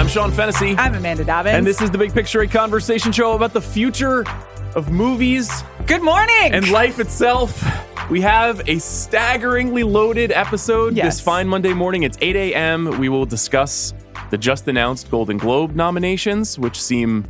I'm Sean Fennessey. I'm Amanda Dobbins. And this is the Big Picture, a conversation show about the future of movies. Good morning. And life itself. We have a staggeringly loaded episode this fine Monday morning. It's 8 a.m. We will discuss the just announced Golden Globe nominations, which seem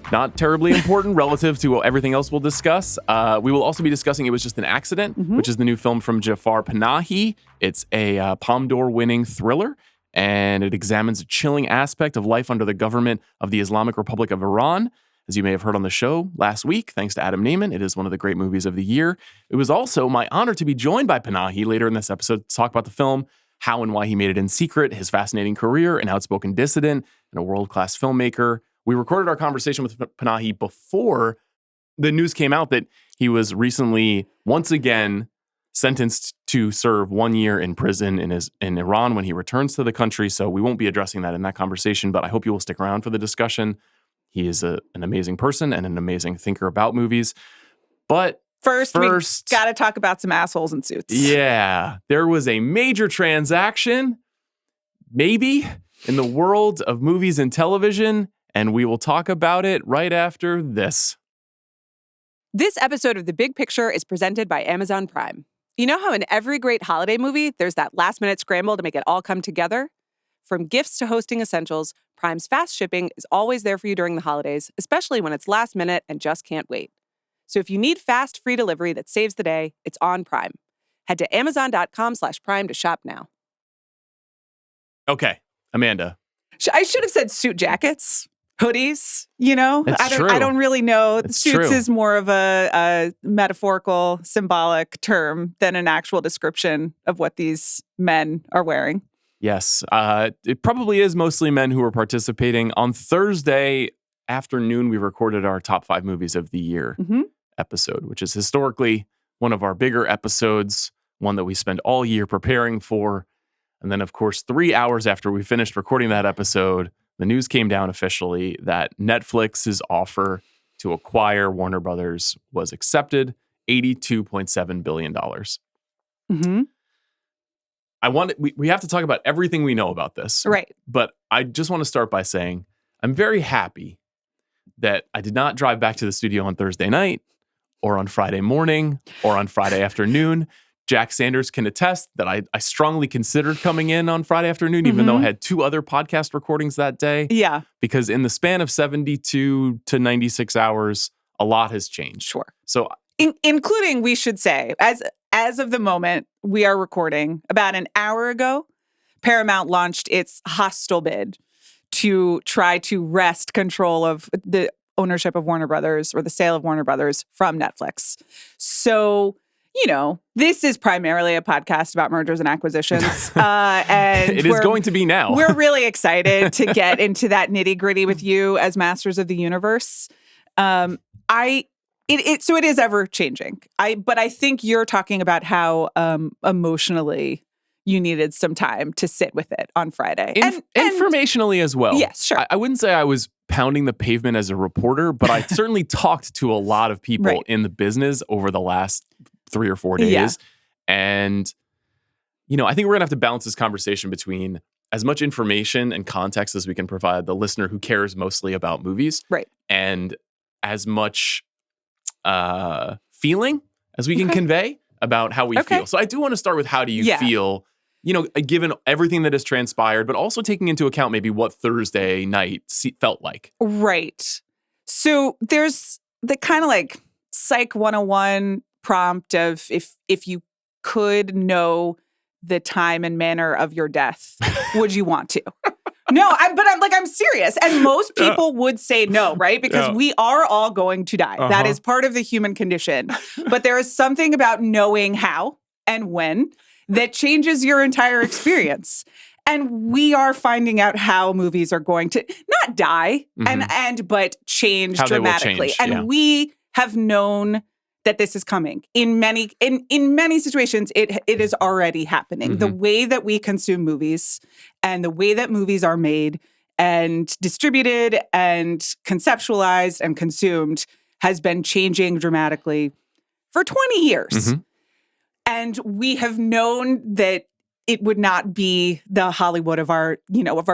not terribly important relative to everything else we'll discuss. We will also be discussing It Was Just an Accident, which is the new film from Jafar Panahi. It's a Palme d'Or winning thriller, and it examines a chilling aspect of life under the government of the Islamic Republic of Iran. As you may have heard on the show last week, thanks to Adam Naiman, it is one of the great movies of the year. It was also my honor to be joined by Panahi later in this episode to talk about the film, how and why he made it in secret, his fascinating career, an outspoken dissident, and a world-class filmmaker. We recorded our conversation with Panahi before the news came out that he was recently, once again, sentenced to serve 1 year in prison in Iran when he returns to the country. So we won't be addressing that in that conversation, but I hope you will stick around for the discussion. He is an amazing person and an amazing thinker about movies. But First, we got to talk about some assholes in suits. Yeah, there was a major transaction, maybe, in the world of movies and television, and we will talk about it right after this. This episode of The Big Picture is presented by Amazon Prime. You know how in every great holiday movie, there's that last-minute scramble to make it all come together? From gifts to hosting essentials, Prime's fast shipping is always there for you during the holidays, especially when it's last minute and just can't wait. So if you need fast, free delivery that saves the day, it's on Prime. Head to amazon.com/prime to shop now. Okay, Amanda. I should have said suit jackets, hoodies, you know? I don't really know. Suits is more of a metaphorical, symbolic term than an actual description of what these men are wearing. Yes, it probably is mostly men who are participating. On Thursday afternoon, we recorded our top 5 movies of the year episode, which is historically one of our bigger episodes, one that we spend all year preparing for. And then, of course, 3 hours after we finished recording that episode, the news came down officially that Netflix's offer to acquire Warner Brothers was accepted, $82.7 billion. Mm-hmm. We have to talk about everything we know about this. Right. But I just want to start by saying I'm very happy that I did not drive back to the studio on Thursday night or on Friday morning or on Friday afternoon. Jack Sanders can attest that I strongly considered coming in on Friday afternoon, even though I had 2 other podcast recordings that day. Yeah. Because in the span of 72 to 96 hours, a lot has changed. Sure. So, including, we should say, as of the moment we are recording, about an hour ago, Paramount launched its hostile bid to try to wrest control of the ownership of Warner Brothers or the sale of Warner Brothers from Netflix. So, you know, this is primarily a podcast about mergers and acquisitions. And it is going to be now. We're really excited to get into that nitty-gritty with you as masters of the universe. So it is ever changing. But I think you're talking about how emotionally you needed some time to sit with it on Friday. And informationally as well. Yes, sure. I wouldn't say I was pounding the pavement as a reporter, but I certainly talked to a lot of people in the business over the last 3 or 4 days. Yeah. And, you know, I think we're going to have to balance this conversation between as much information and context as we can provide the listener who cares mostly about movies. Right. And as much feeling as we can convey about how we feel. So I do want to start with how do you feel, you know, given everything that has transpired, but also taking into account maybe what Thursday night felt like. Right. So there's the kind of like Psych 101 prompt of if you could know the time and manner of your death, would you want to? No, I'm serious. And most people would say no, right? Because we are all going to die. That is part of the human condition. But there is something about knowing how and when that changes your entire experience. And we are finding out how movies are going to not die but change how dramatically. And we have known that this is coming. In many situations, it is already happening. The way that we consume movies and the way that movies are made and distributed and conceptualized and consumed has been changing dramatically for 20 years. And we have known that it would not be the Hollywood of our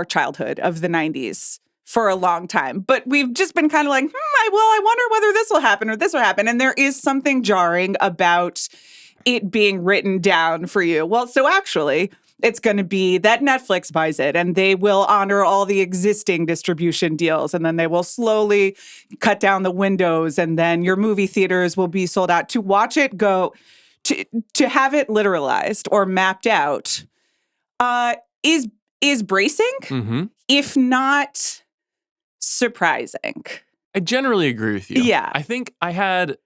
childhood of the 90s for a long time. But we've just been kind of like, I wonder whether this will happen or this will happen. And there is something jarring about it being written down for you. Well, so actually, it's going to be that Netflix buys it and they will honor all the existing distribution deals, and then they will slowly cut down the windows, and then your movie theaters will be sold out. To watch it go, to have it literalized or mapped out is bracing, if not surprising. I generally agree with you. Yeah. I think I had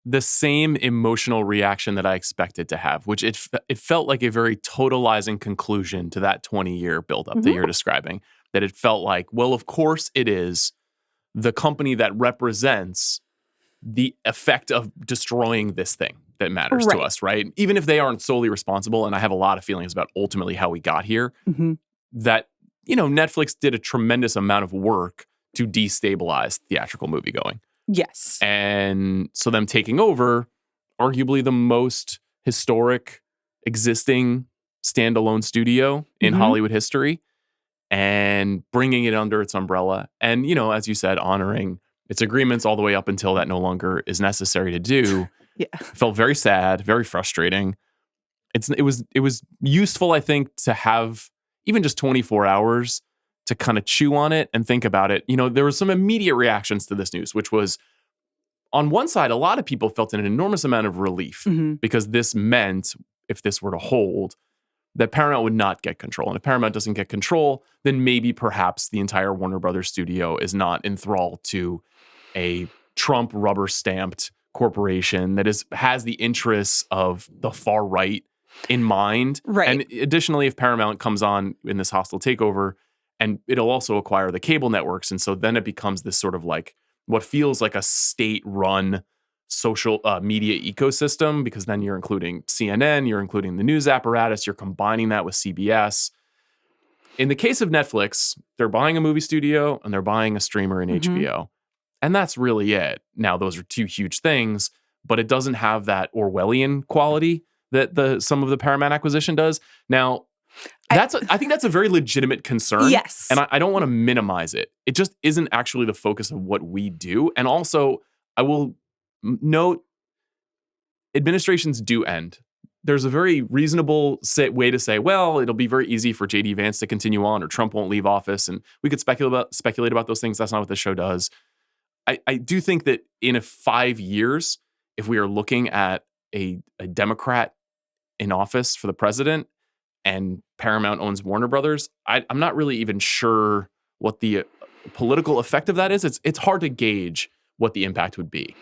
the same emotional reaction that I expected to have, which it felt like a very totalizing conclusion to that 20-year buildup that you're describing. That it felt like, well, of course it is the company that represents the effect of destroying this thing that matters to us, right? Even if they aren't solely responsible, and I have a lot of feelings about ultimately how we got here, that, Netflix did a tremendous amount of work to destabilize theatrical moviegoing. Yes. And so them taking over arguably the most historic existing standalone studio in Hollywood history and bringing it under its umbrella. And, as you said, honoring its agreements all the way up until that no longer is necessary to do. Felt very sad, very frustrating. It was useful, I think, to have even just 24 hours to kind of chew on it and think about it. There was some immediate reactions to this news, which was, on one side, a lot of people felt an enormous amount of relief because this meant, if this were to hold, that Paramount would not get control. And if Paramount doesn't get control, then maybe perhaps the entire Warner Brothers studio is not enthralled to a Trump rubber-stamped corporation that has the interests of the far right in mind. Right. And additionally, if Paramount comes on in this hostile takeover, and it'll also acquire the cable networks. And so then it becomes this sort of like what feels like a state-run social media ecosystem, because then you're including CNN, you're including the news apparatus, you're combining that with CBS. In the case of Netflix, they're buying a movie studio and they're buying a streamer in HBO. And that's really it. Now, those are two huge things, but it doesn't have that Orwellian quality that some of the Paramount acquisition does. Now, I think that's a very legitimate concern. Yes. And I don't want to minimize it. It just isn't actually the focus of what we do. And also, I will note, administrations do end. There's a very reasonable way to say, well, it'll be very easy for J.D. Vance to continue on, or Trump won't leave office. And we could speculate about those things. That's not what the show does. I do think that in 5 years, if we are looking at a Democrat in office for the president, and Paramount owns Warner Brothers, I'm not really even sure what the political effect of that is. It's hard to gauge what the impact would be.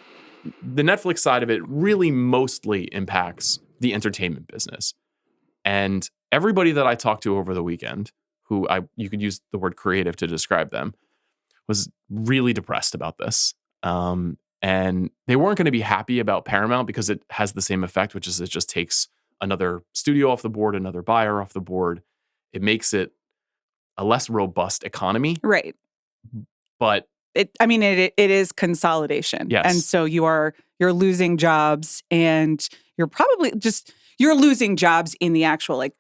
The Netflix side of it really mostly impacts the entertainment business. And everybody that I talked to over the weekend, who you could use the word creative to describe them, was really depressed about this. And they weren't going to be happy about Paramount because it has the same effect, which is it just takes another studio off the board, another buyer off the board. It makes it a less robust economy. Right. But it is consolidation. Yes. And so you're losing jobs, and you're losing jobs in the actual like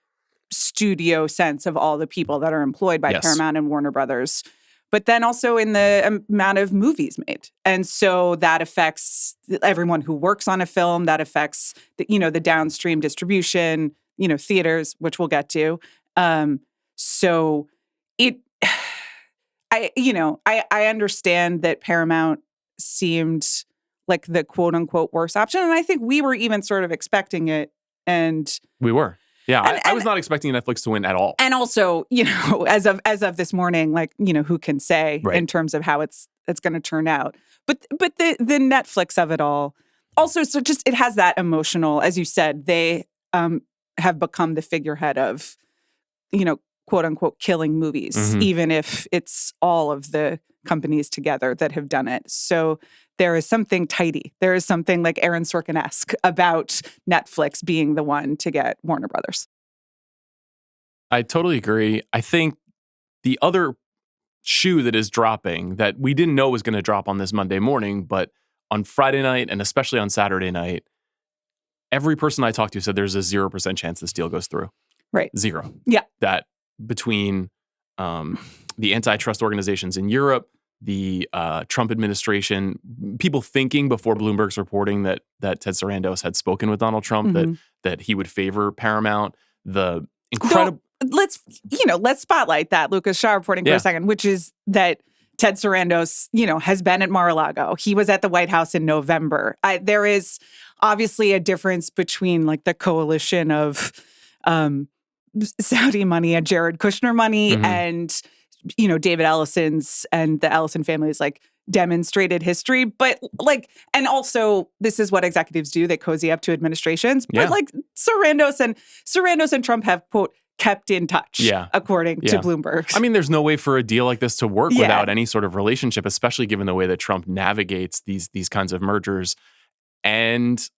studio sense of all the people that are employed by Paramount and Warner Brothers, but then also in the amount of movies made. And so that affects everyone who works on a film. That affects the downstream distribution, theaters, which we'll get to. So I understand that Paramount seemed like the quote unquote worst option. And I think we were even sort of expecting it. And we were. Yeah, I was not expecting Netflix to win at all. And also, as of this morning, like, who can say in terms of how it's going to turn out. But the Netflix of it all also, so just it has that emotional, as you said, they have become the figurehead of, quote unquote, killing movies, even if it's all of the companies together that have done it. So there is something tidy. There is something like Aaron Sorkin-esque about Netflix being the one to get Warner Brothers. I totally agree. I think the other shoe that is dropping that we didn't know was going to drop on this Monday morning, but on Friday night and especially on Saturday night, every person I talked to said there's a 0% chance this deal goes through. Right. Zero. Yeah. That between the antitrust organizations in Europe, the Trump administration, people thinking before Bloomberg's reporting that Ted Sarandos had spoken with Donald Trump, that he would favor Paramount, the incredible... Let's spotlight that, Lucas Shaw reporting for a second, which is that Ted Sarandos, has been at Mar-a-Lago. He was at the White House in November. There is obviously a difference between like the coalition of Saudi money and Jared Kushner money and, David Ellison's and the Ellison family's like demonstrated history. But like, and also this is what executives do. They cozy up to administrations. But like Sarandos and Trump have, quote, kept in touch, according to Bloomberg. I mean, there's no way for a deal like this to work without any sort of relationship, especially given the way that Trump navigates these kinds of mergers. And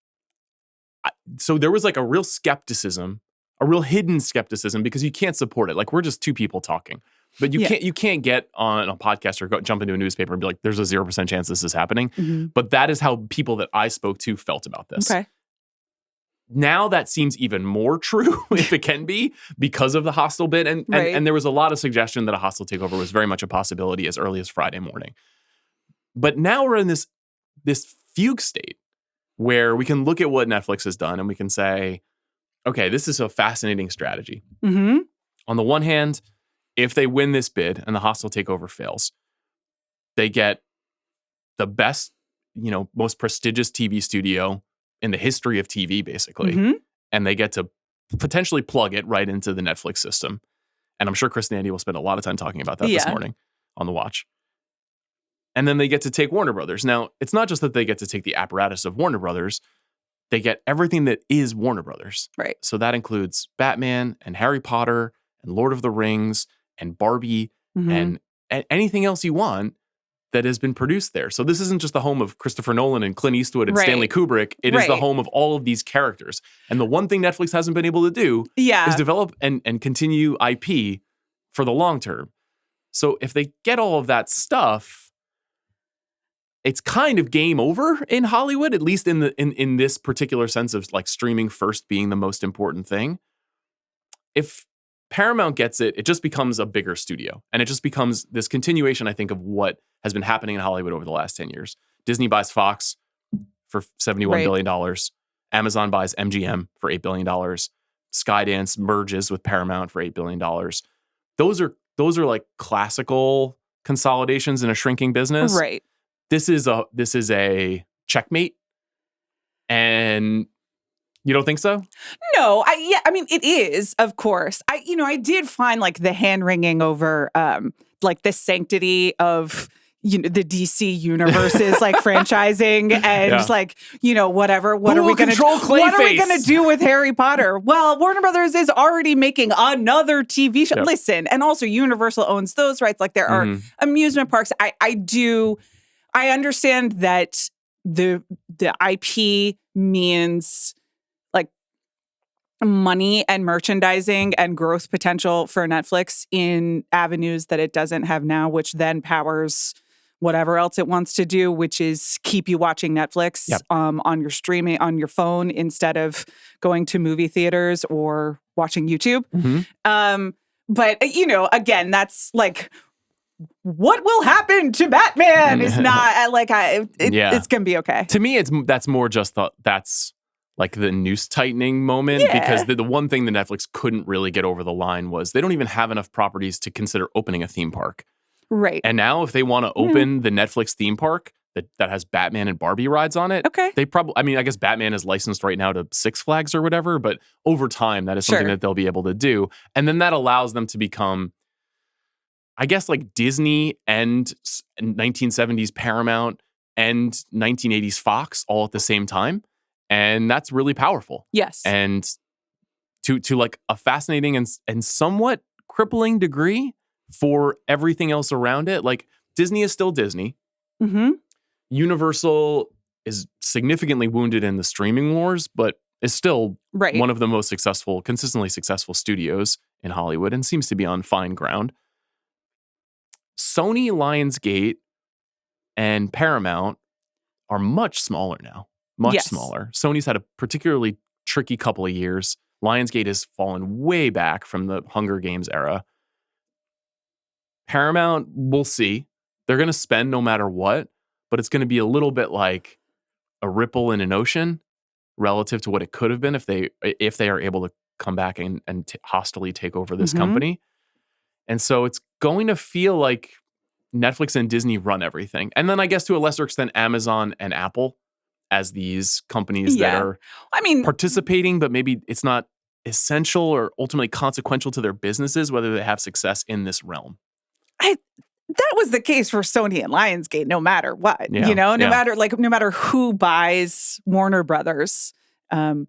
so there was like a real skepticism, a real hidden skepticism, because you can't support it. Like, we're just two people talking. But you can't get on a podcast or jump into a newspaper and be like, there's a 0% chance this is happening. But that is how people that I spoke to felt about this. Okay. Now that seems even more true, if it can be, because of the hostile bid. And there was a lot of suggestion that a hostile takeover was very much a possibility as early as Friday morning. But now we're in this fugue state where we can look at what Netflix has done and we can say, okay, this is a fascinating strategy. On the one hand, if they win this bid and the hostile takeover fails, they get the best, most prestigious TV studio in the history of TV, basically. And they get to potentially plug it right into the Netflix system. And I'm sure Chris and Andy will spend a lot of time talking about that this morning on The Watch. And then they get to take Warner Brothers. Now, it's not just that they get to take the apparatus of Warner Brothers. They get everything that is Warner Brothers. Right. So that includes Batman and Harry Potter and Lord of the Rings and Barbie and anything else you want that has been produced there. So this isn't just the home of Christopher Nolan and Clint Eastwood and Stanley Kubrick. It is the home of all of these characters. And the one thing Netflix hasn't been able to do is develop and continue IP for the long term. So if they get all of that stuff, it's kind of game over in Hollywood, at least in this particular sense of like streaming first being the most important thing. If Paramount gets it, it just becomes a bigger studio. And it just becomes this continuation, I think, of what has been happening in Hollywood over the last 10 years. Disney buys Fox for $71 billion. Amazon buys MGM for $8 billion. Skydance merges with Paramount for $8 billion. Those are like classical consolidations in a shrinking business. Right. This is a checkmate. And you don't think so? No, I mean, it is, of course. I did find like the hand wringing over like the sanctity of the DC universe's like franchising and like, whatever. What are we going to do with Harry Potter? Well, Warner Brothers is already making another TV show. Yep. Listen, and also Universal owns those rights. Like there are amusement parks. I understand that the IP means like money and merchandising and growth potential for Netflix in avenues that it doesn't have now, which then powers whatever else it wants to do, which is keep you watching Netflix on your streaming, on your phone, instead of going to movie theaters or watching YouTube. But, again, that's like, what will happen to Batman is not like, it's going to be okay. To me, that's more just that's like the noose tightening moment, because the one thing that Netflix couldn't really get over the line was they don't even have enough properties to consider opening a theme park. Right. And now if they want to open the Netflix theme park that has Batman and Barbie rides on it, they probably, I guess Batman is licensed right now to Six Flags or whatever, but over time that is something that they'll be able to do. And then that allows them to become, I guess, like Disney and 1970s Paramount and 1980s Fox all at the same time. And that's really powerful. Yes. And to like a fascinating and somewhat crippling degree for everything else around it. Like Disney is still Disney. Universal is significantly wounded in the streaming wars, but is still one of the most successful, consistently successful studios in Hollywood and seems to be on fine ground. Sony, Lionsgate, and Paramount are much smaller now. Much smaller. Sony's had a particularly tricky couple of years. Lionsgate has fallen way back from the Hunger Games era. Paramount, we'll see. They're going to spend no matter what, but it's going to be a little bit like a ripple in an ocean relative to what it could have been if they are able to come back and hostily take over this company. And so it's going to feel like Netflix and Disney run everything. And then I guess to a lesser extent, Amazon and Apple as these companies that are participating, but maybe it's not essential or ultimately consequential to their businesses, whether they have success in this realm. That was the case for Sony and Lionsgate, no matter what, no matter who buys Warner Brothers, Lionsgate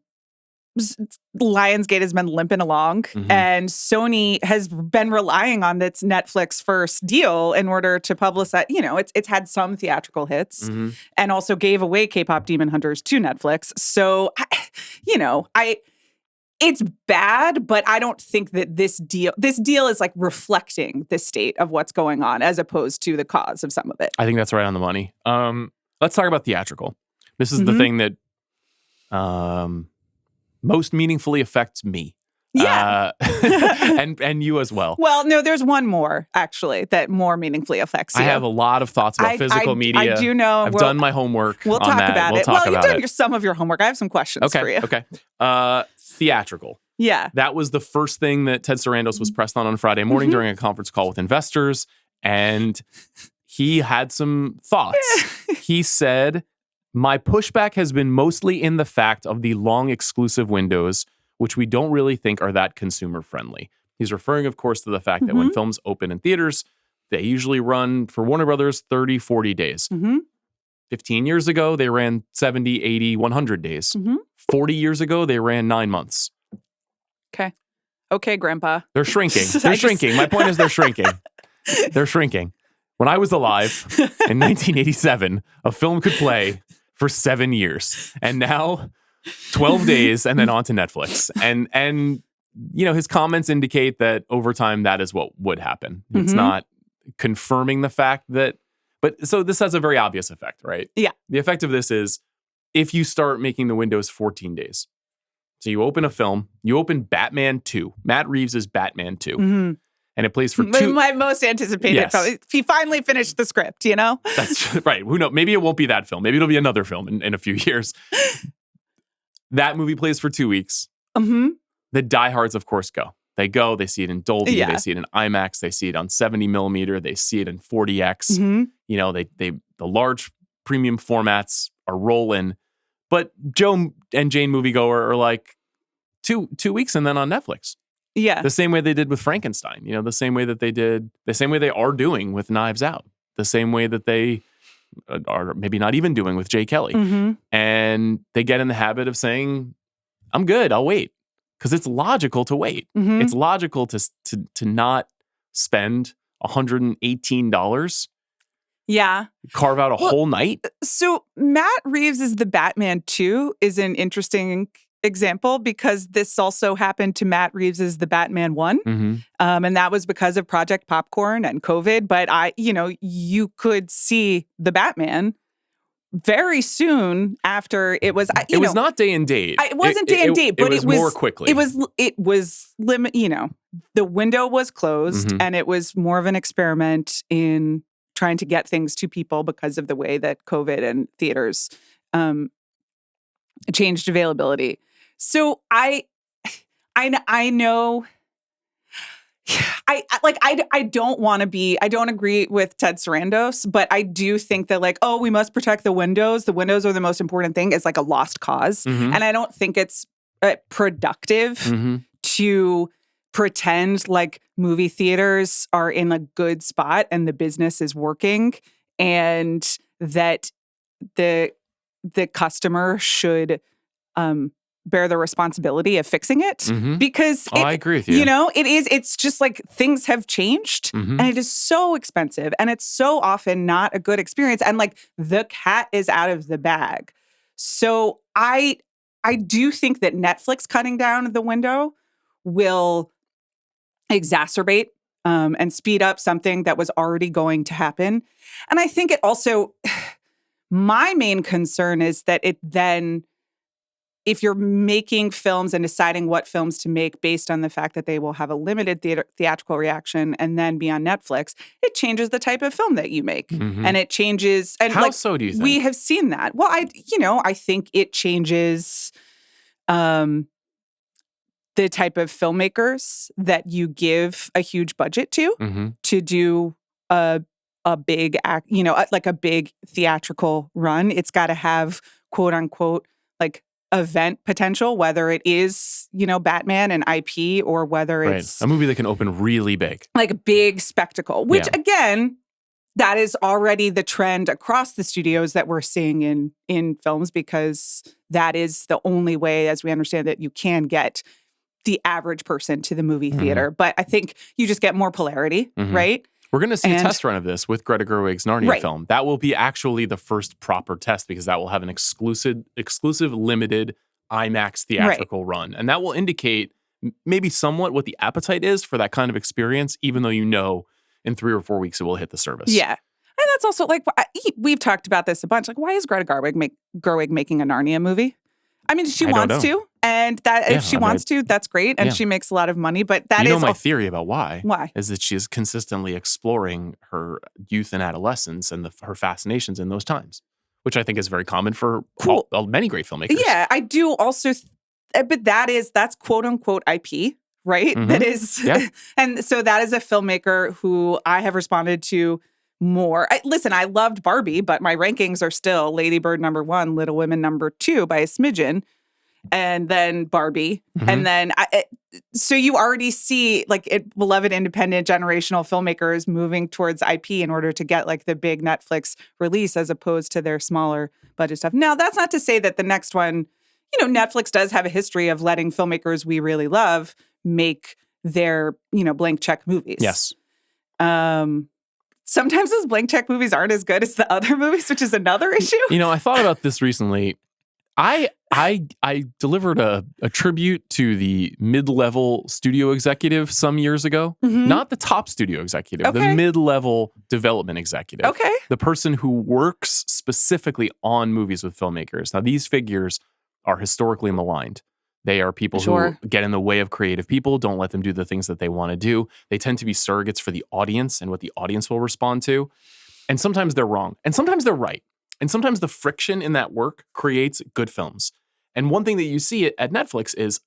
has been limping along, and Sony has been relying on its Netflix first deal in order to publicize. It's had some theatrical hits, and also gave away K-pop Demon Hunters to Netflix. So, it's bad, but I don't think that this deal is like reflecting the state of what's going on as opposed to the cause of some of it. I think that's right on the money. Let's talk about theatrical. This is the thing that most meaningfully affects me. Yeah. And you as well. Well, no, there's one more, actually, that more meaningfully affects you. I have a lot of thoughts about physical media. I do know. I've done my homework. We'll talk about it. Well, you've done some of your homework. I have some questions for you. Okay. Theatrical. Yeah. That was the first thing that Ted Sarandos was pressed on Friday morning during a conference call with investors. And he had some thoughts. He said, "My pushback has been mostly in the fact of the long exclusive windows, which we don't really think are that consumer friendly." He's referring, of course, to the fact that when films open in theaters, they usually run, for Warner Brothers, 30, 40 days. 15 years ago, they ran 70, 80, 100 days. 40 years ago, they ran 9 months. Okay, Grandpa. They're shrinking. They're shrinking. My point is they're shrinking. They're shrinking. When I was alive in 1987, a film could play for 7 years. And now 12 days and then on to Netflix. And his comments indicate that over time that is what would happen. It's not confirming the fact that, but so this has a very obvious effect, right? Yeah. The effect of this is if you start making the windows 14 days. So you open a film, you open Batman 2, Matt Reeves' Batman 2. And it plays for my most anticipated film. He finally finished the script, That's right. Who knows? Maybe it won't be that film. Maybe it'll be another film in a few years. That movie plays for 2 weeks. The diehards, of course, go. They go, they see it in Dolby, they see it in IMAX, they see it on 70 millimeter, they see it in 40X. The large premium formats are rolling. But Joe and Jane moviegoer are like 2 weeks and then on Netflix. Yeah. The same way they did with Frankenstein, the same way they are doing with Knives Out, the same way that they are maybe not even doing with Jay Kelly. And they get in the habit of saying, "I'm good, I'll wait." Because it's logical to wait. It's logical to not spend $118. Yeah. Carve out a whole night. So Matt Reeves' The Batman 2 is an interesting example because this also happened to Matt Reeves' The Batman 1. And that was because of Project Popcorn and COVID. But you could see The Batman very soon after it was. It was not day and date. It wasn't day and date, but it was more quickly. It was limit. The window was closed, and it was more of an experiment in trying to get things to people because of the way that COVID and theaters changed availability. So I know. I don't agree with Ted Sarandos, but I do think that we must protect the windows. The windows are the most important thing. It's like a lost cause. And I don't think it's productive to pretend like movie theaters are in a good spot and the business is working and that the customer should bear the responsibility of fixing it because I agree with you. It's just like things have changed and it is so expensive and it's so often not a good experience and the cat is out of the bag. So I do think that Netflix cutting down the window will exacerbate and speed up something that was already going to happen. And I think it also, my main concern is that it then if you're making films and deciding what films to make based on the fact that they will have a limited theatrical reaction and then be on Netflix, it changes the type of film that you make. And it changes. And How so do you think? We have seen that. Well, I think it changes the type of filmmakers that you give a huge budget to do a big act, like a big theatrical run. It's got to have quote unquote like event potential, whether it is, Batman and IP or whether it's a movie that can open really big. Like a big spectacle, which again, that is already the trend across the studios that we're seeing in films, because that is the only way, as we understand it, you can get the average person to the movie theater. But I think you just get more polarity, right? We're going to see a test run of this with Greta Gerwig's Narnia film. That will be actually the first proper test, because that will have an exclusive limited IMAX theatrical run. And that will indicate maybe somewhat what the appetite is for that kind of experience, even though in 3 or 4 weeks it will hit the service. Yeah. And that's also like, we've talked about this a bunch. Like, why is Greta Gerwig making a Narnia movie? I mean, she wants to, and if she wants to, that's great, and she makes a lot of money. But that is my theory about why. Why is that she is consistently exploring her youth and adolescence and her fascinations in those times, which I think is very common for many great filmmakers. Yeah, I do also, but that's quote unquote IP, right? That is, and so that is a filmmaker who I have responded to more. Listen, I loved Barbie, but my rankings are still Lady Bird number 1, Little Women number 2 by a smidgen, and then Barbie. And then, so you already see like beloved independent generational filmmakers moving towards IP in order to get like the big Netflix release as opposed to their smaller budget stuff. Now, that's not to say that the next one, Netflix does have a history of letting filmmakers we really love make their, blank check movies. Yes. Sometimes those blank check movies aren't as good as the other movies, which is another issue. I thought about this recently. I delivered a tribute to the mid-level studio executive some years ago. Not the top studio executive, the mid-level development executive. Okay. The person who works specifically on movies with filmmakers. Now, these figures are historically maligned. They are people who get in the way of creative people, don't let them do the things that they want to do. They tend to be surrogates for the audience and what the audience will respond to. And sometimes they're wrong. And sometimes they're right. And sometimes the friction in that work creates good films. And one thing that you see at Netflix is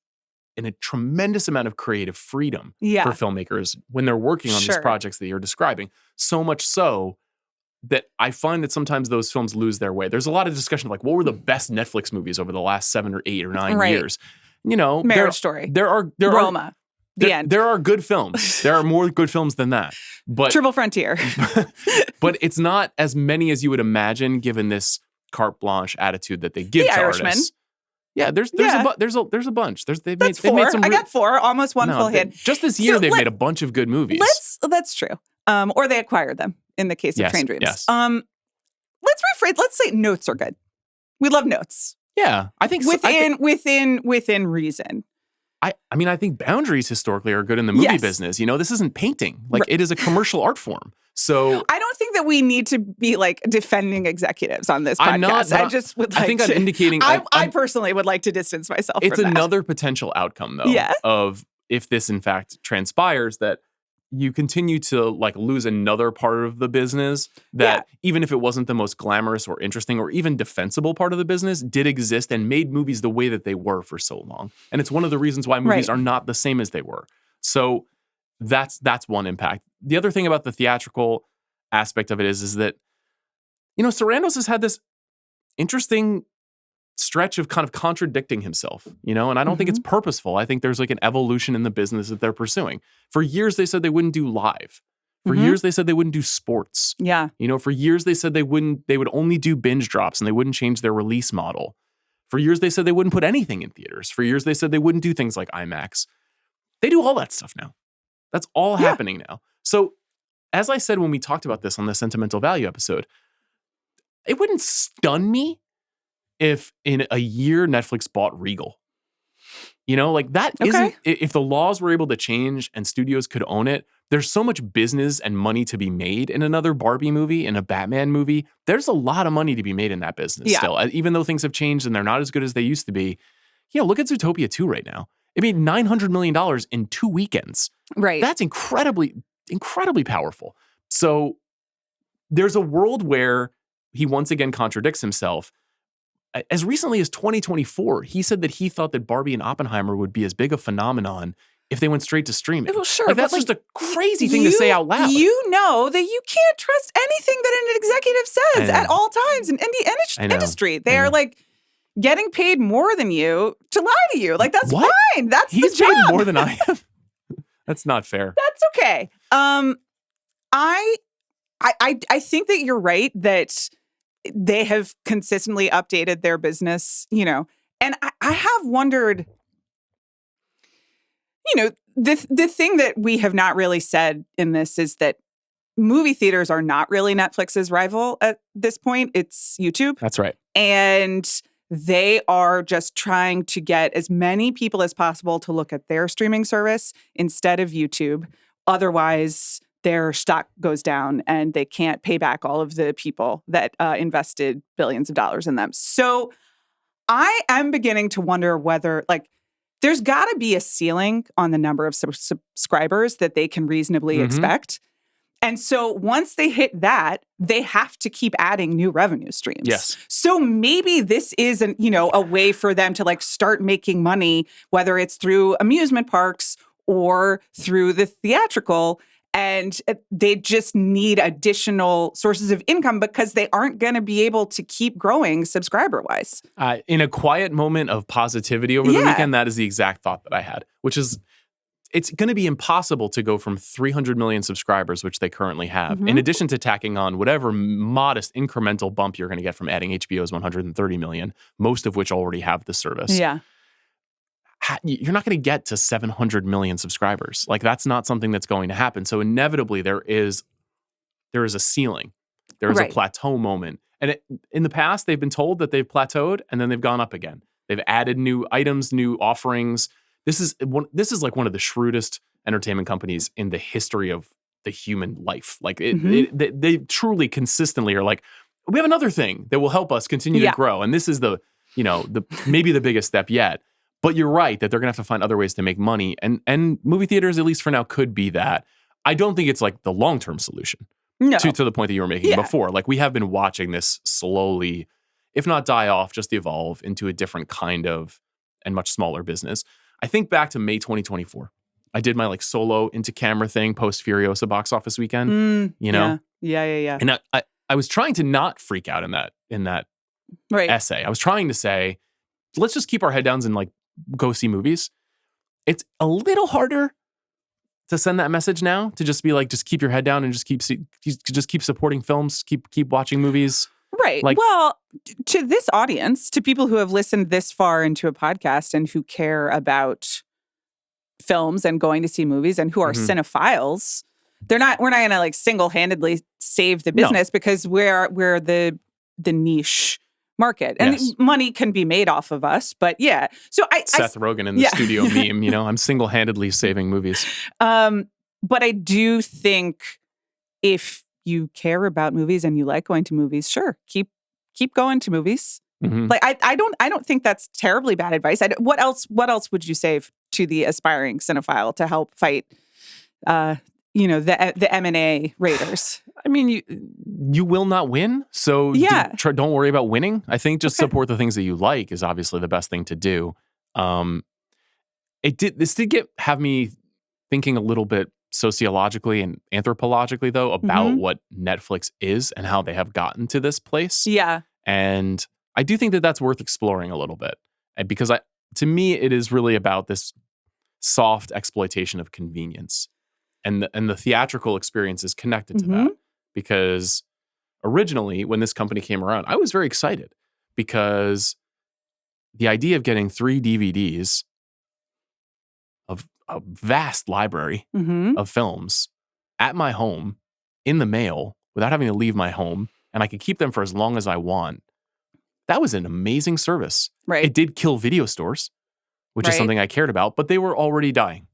a tremendous amount of creative freedom for filmmakers when they're working on these projects that you're describing. So much so that I find that sometimes those films lose their way. There's a lot of discussion of like, what were the best Netflix movies over the last 7 or 8 or 9 years? Marriage Story. There are Roma. The end. There are good films. There are more good films than that. But Triple Frontier. but it's not as many as you would imagine, given this carte blanche attitude that they give to Irishman. Artists. Yeah, there's a bunch. They've made some. I got 4, almost one full hit. Just this year, they've made a bunch of good movies. That's true. Or they acquired them in the case of Train Dreams. Yes. Let's rephrase. Let's say Notes are good. We love Notes. Yeah, I think within reason. I think boundaries historically are good in the movie business. This isn't painting. It is a commercial art form. So I don't think that we need to be like defending executives on this podcast. I'm not, I just would like I think I'm indicating. I personally would like to distance myself from that. It's another potential outcome, though, of if this in fact transpires, that you continue to lose another part of the business that even if it wasn't the most glamorous or interesting or even defensible part of the business, did exist and made movies the way that they were for so long. And it's one of the reasons why movies are not the same as they were. So that's one impact. The other thing about the theatrical aspect of it is that, Sarandos has had this interesting stretch of kind of contradicting himself, and I don't think it's purposeful. I think there's an evolution in the business that they're pursuing. For years, they said they wouldn't do live. For years, they said they wouldn't do sports. Yeah. For years, they said they would only do binge drops and they wouldn't change their release model. For years, they said they wouldn't put anything in theaters. For years, they said they wouldn't do things like IMAX. They do all that stuff now. That's all happening now. So, as I said when we talked about this on the Sentimental Value episode, it wouldn't stun me if in a year Netflix bought Regal. That isn't, if the laws were able to change and studios could own it, there's so much business and money to be made in another Barbie movie, in a Batman movie. There's a lot of money to be made in that business still. Even though things have changed and they're not as good as they used to be, look at Zootopia 2 right now. It made $900 million in 2 weekends. Right. That's incredibly, incredibly powerful. So there's a world where he once again contradicts himself. As recently as 2024, he said that he thought that Barbie and Oppenheimer would be as big a phenomenon if they went straight to streaming. Well, sure. Like, that's just a crazy thing to say out loud. You know that you can't trust anything that an executive says at all times in the industry. They are like getting paid more than you to lie to you. Like, that's fine. That's He's the job. paid more than I am. That's not fair. That's okay. I think that you're right that they have consistently updated their business, and I have wondered, the thing that we have not really said in this is that movie theaters are not really Netflix's rival at this point. It's YouTube. That's right. And they are just trying to get as many people as possible to look at their streaming service instead of YouTube. Otherwise, their stock goes down and they can't pay back all of the people that invested billions of dollars in them. So I am beginning to wonder whether, there's got to be a ceiling on the number of subscribers that they can reasonably expect. And so once they hit that, they have to keep adding new revenue streams. Yes. So maybe this is a way for them to start making money, whether it's through amusement parks or through the theatrical. And they just need additional sources of income because they aren't going to be able to keep growing subscriber-wise. In a quiet moment of positivity over the weekend, that is the exact thought that I had, which is it's going to be impossible to go from 300 million subscribers, which they currently have, in addition to tacking on whatever modest incremental bump you're going to get from adding HBO's 130 million, most of which already have the service. Yeah. You're not going to get to 700 million subscribers. That's not something that's going to happen. So inevitably there is a ceiling. There is a plateau moment. And in the past, they've been told that they've plateaued and then they've gone up again. They've added new items, new offerings. This is one of the shrewdest entertainment companies in the history of the human life. They truly consistently are like, we have another thing that will help us continue to grow. And this is the maybe the biggest step yet. But you're right that they're going to have to find other ways to make money. And movie theaters, at least for now, could be that. I don't think it's the long-term solution to the point that you were making before. We have been watching this slowly, if not die off, just evolve into a different kind of and much smaller business. I think back to May 2024. I did my solo into camera thing post Furiosa box office weekend. Yeah. And I was trying to not freak out in that essay. I was trying to say, let's just keep our head downs and go see movies. It's a little harder to send that message now, to just be just keep your head down and just keep supporting films, keep watching movies. Right. Well, to this audience, to people who have listened this far into a podcast and who care about films and going to see movies and who are cinephiles, we're not going to single-handedly save the business because we're the niche market, and money can be made off of us. But so Seth Rogen in the studio meme, I'm single-handedly saving movies. But I do think if you care about movies and you like going to movies, sure, keep going to movies. I don't think that's terribly bad advice. What else would you say to the aspiring cinephile to help fight the M&A raiders? I mean, you will not win, so don't worry about winning. I think just support the things that you like is obviously the best thing to do. This did have me thinking a little bit sociologically and anthropologically, though, about what Netflix is and how they have gotten to this place. Yeah. And I do think that that's worth exploring a little bit, because to me, it is really about this soft exploitation of convenience. And the theatrical experience is connected to that. Because originally, when this company came around, I was very excited because the idea of getting 3 DVDs of a vast library of films at my home in the mail without having to leave my home, and I could keep them for as long as I want, that was an amazing service. Right. It did kill video stores, which is something I cared about, but they were already dying.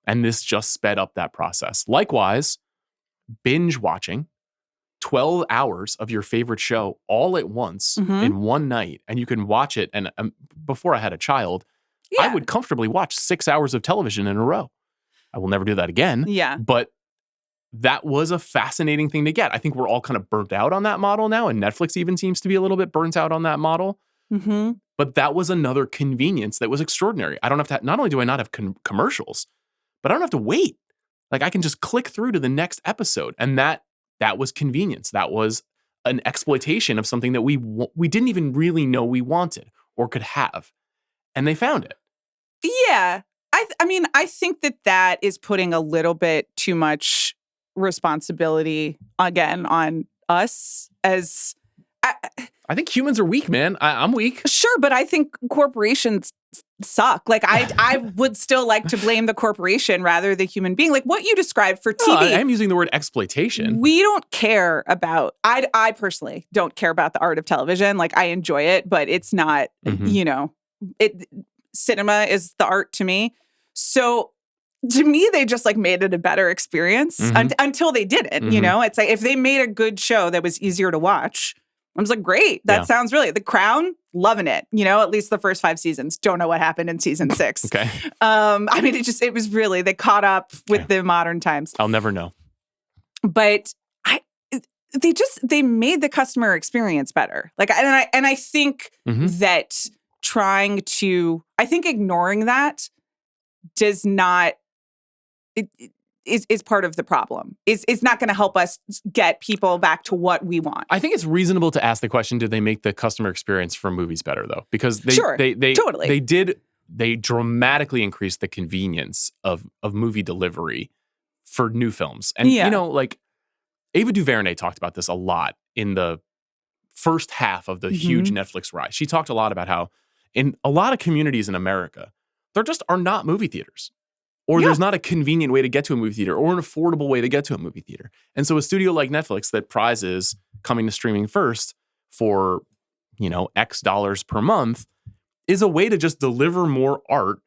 And this just sped up that process. Likewise, binge watching 12 hours of your favorite show all at once in one night, and you can watch it. And before I had a child, I would comfortably watch 6 hours of television in a row. I will never do that again. Yeah. But that was a fascinating thing to get. I think we're all kind of burnt out on that model now, and Netflix even seems to be a little bit burnt out on that model. Mm-hmm. But that was another convenience that was extraordinary. I don't have to, not only do I not have commercials, but I don't have to wait. Like, I can just click through to the next episode. And that was convenience. That was an exploitation of something that we didn't even really know we wanted or could have. And they found it. Yeah. I mean, I think that is putting a little bit too much responsibility, again, on us as... I think humans are weak, man. I'm weak. Sure, but I think corporations suck. Like, I would still like to blame the corporation rather than the human being. Like, what you described for TV. No, I am using the word exploitation. We don't care about... I personally don't care about the art of television. Like, I enjoy it, but it's not, cinema is the art to me. So to me, they just like made it a better experience until they didn't, you know? It's like if they made a good show that was easier to watch, I was like, great, that sounds really... The Crown, loving it, you know, at least the first 5 seasons. Don't know what happened in season 6. Okay. I mean, it was really, they caught up with the modern times. I'll never know. But they made the customer experience better. Like, and I think that I think ignoring that does not, is part of the problem. Is not going to help us get people back to what we want. I think it's reasonable to ask the question, did they make the customer experience for movies better, though? Because they totally. They dramatically increased the convenience of movie delivery for new films. And, you know, like, Ava DuVernay talked about this a lot in the first half of the huge Netflix rise. She talked a lot about how in a lot of communities in America, there just are not movie theaters. Or there's not a convenient way to get to a movie theater or an affordable way to get to a movie theater. And so a studio like Netflix that prizes coming to streaming first for, you know, X dollars per month is a way to just deliver more art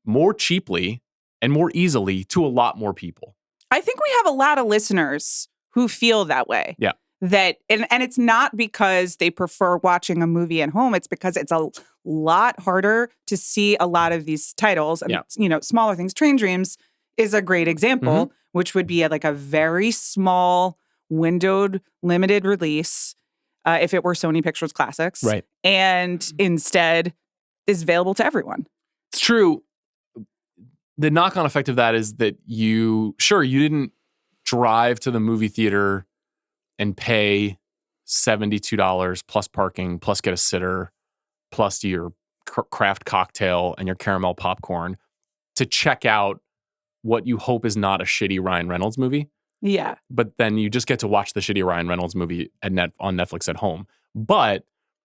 more cheaply and more easily to a lot more people. I think we have a lot of listeners who feel that way. Yeah. That and it's not because they prefer watching a movie at home. It's because it's a lot harder to see a lot of these titles. And, you know, smaller things. Train Dreams is a great example, which would be like a very small, windowed, limited release if it were Sony Pictures Classics. Right. And instead is available to everyone. It's true. The knock-on effect of that is that you didn't drive to the movie theater and pay $72 plus parking, plus get a sitter, plus your craft cocktail and your caramel popcorn to check out what you hope is not a shitty Ryan Reynolds movie. Yeah. But then you just get to watch the shitty Ryan Reynolds movie on Netflix at home. But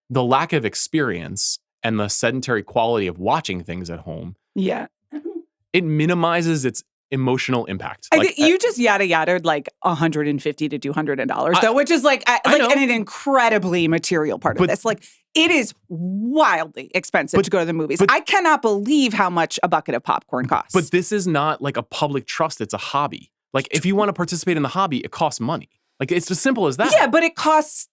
the lack of experience and the sedentary quality of watching things at home, it minimizes its emotional impact. I think you just yada-yada'd like $150 to $200 though, which is like an incredibly material part of this. Like, it is wildly expensive to go to the movies. I cannot believe how much a bucket of popcorn costs. But this is not like a public trust. It's a hobby. Like, if you want to participate in the hobby, it costs money. Like, it's as simple as that. Yeah, but it costs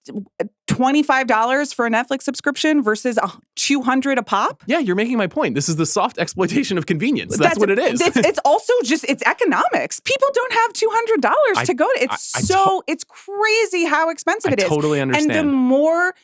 $25 for a Netflix subscription versus $200 a pop. Yeah, you're making my point. This is the soft exploitation of convenience. That's what it is. It's also just, it's economics. People don't have $200 to go to. It's crazy how expensive it is. I totally understand. And the more,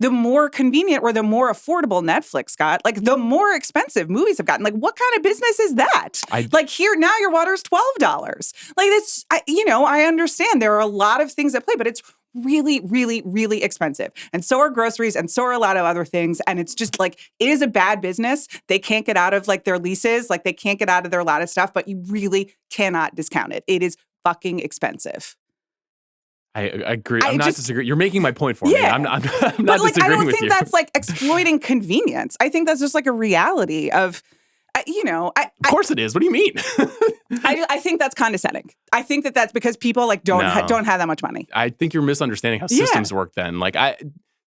the more convenient or the more affordable Netflix got, like, the more expensive movies have gotten. Like, what kind of business is that? Like, here, now your water's $12. Like, it's, I understand there are a lot of things at play, but it's really, really, really expensive. And so are groceries, and so are a lot of other things. And it's just like, it is a bad business. They can't get out of like their leases. Like, they can't get out of their lot of stuff, but you really cannot discount it. It is fucking expensive. I agree. I'm not disagreeing. You're making my point for me. I'm not disagreeing with you. I don't think that's like exploiting convenience. I think that's just like a reality of, of course it is. What do you mean? I think that's condescending. I think that's because people like don't have that much money. I think you're misunderstanding how systems work then. Like,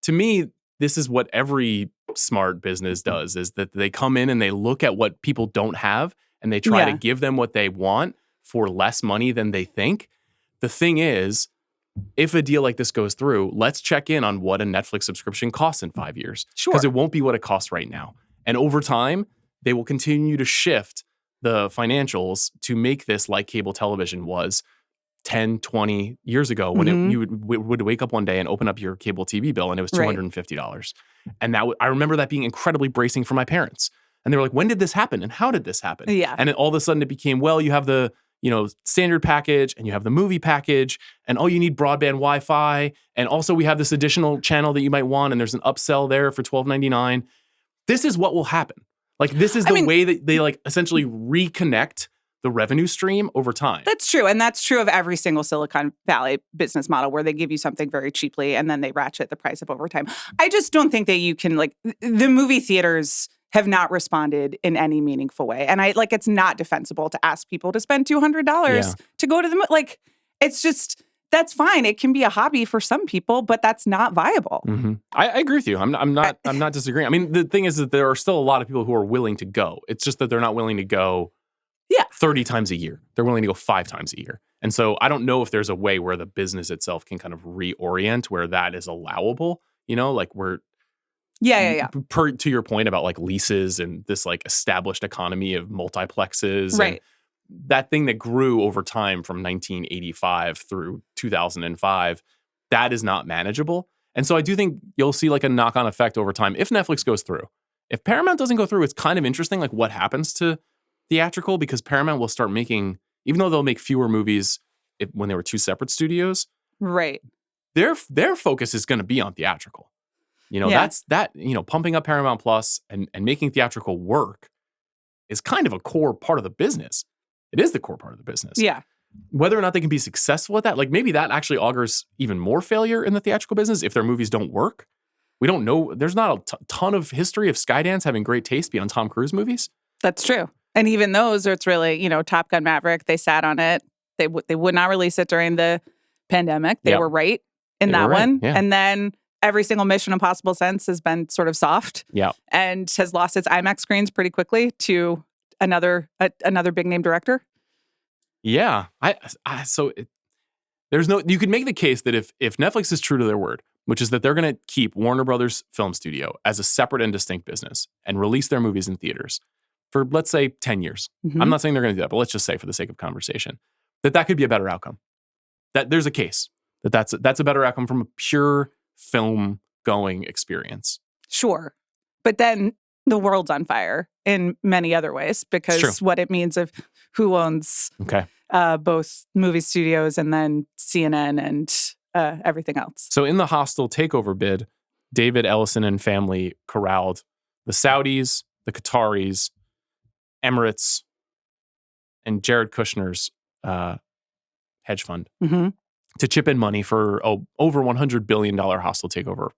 to me, this is what every smart business does, is that they come in and they look at what people don't have and they try to give them what they want for less money than they think. The thing is, if a deal like this goes through, let's check in on what a Netflix subscription costs in 5 years. Sure. Because it won't be what it costs right now. And over time, they will continue to shift the financials to make this like cable television was 10, 20 years ago when you would wake up one day and open up your cable TV bill and it was $250. And I remember that being incredibly bracing for my parents. And they were like, when did this happen? And how did this happen? Yeah. And then all of a sudden it became, well, you have the standard package and you have the movie package and you need broadband Wi-Fi. And also we have this additional channel that you might want and there's an upsell there for $12.99. This is what will happen. Like this is the way that they like essentially reconnect the revenue stream over time. That's true. And that's true of every single Silicon Valley business model where they give you something very cheaply and then they ratchet the price up over time. I just don't think that you can the movie theaters have not responded in any meaningful way. And it's not defensible to ask people to spend $200 to go to the it's just, that's fine. It can be a hobby for some people, but that's not viable. Mm-hmm. I agree with you. I'm not disagreeing. I mean, the thing is that there are still a lot of people who are willing to go. It's just that they're not willing to go 30 times a year. They're willing to go 5 times a year. And so I don't know if there's a way where the business itself can kind of reorient where that is allowable, where to your point about like leases and this like established economy of multiplexes. Right. And that thing that grew over time from 1985 through 2005, that is not manageable. And so I do think you'll see like a knock-on effect over time if Netflix goes through. If Paramount doesn't go through, it's kind of interesting like what happens to theatrical, because Paramount will start making, even though they'll make fewer movies when they were 2 separate studios, right? Their focus is going to be on theatrical. That's pumping up Paramount Plus and making theatrical work is kind of a core part of the business. It is the core part of the business. Yeah. Whether or not they can be successful at that, like maybe that actually augurs even more failure in the theatrical business if their movies don't work. We don't know. There's not a ton of history of Skydance having great taste beyond Tom Cruise movies. That's true. And even those, it's really, Top Gun Maverick, they sat on it. They would not release it during the pandemic. They were right in that one. Yeah. And then every single Mission Impossible since has been sort of soft. Yeah. And has lost its IMAX screens pretty quickly to another big name director. Yeah. You could make the case that if Netflix is true to their word, which is that they're going to keep Warner Brothers Film Studio as a separate and distinct business and release their movies in theaters for, let's say, 10 years. Mm-hmm. I'm not saying they're going to do that, but let's just say for the sake of conversation, that could be a better outcome. That there's a case that's a better outcome from a pure film-going experience. Sure. But then the world's on fire in many other ways because what it means of who owns both movie studios and then CNN and everything else. So in the hostile takeover bid, David Ellison and family corralled the Saudis, the Qataris, Emirates, and Jared Kushner's hedge fund to chip in money for over $100 billion hostile takeover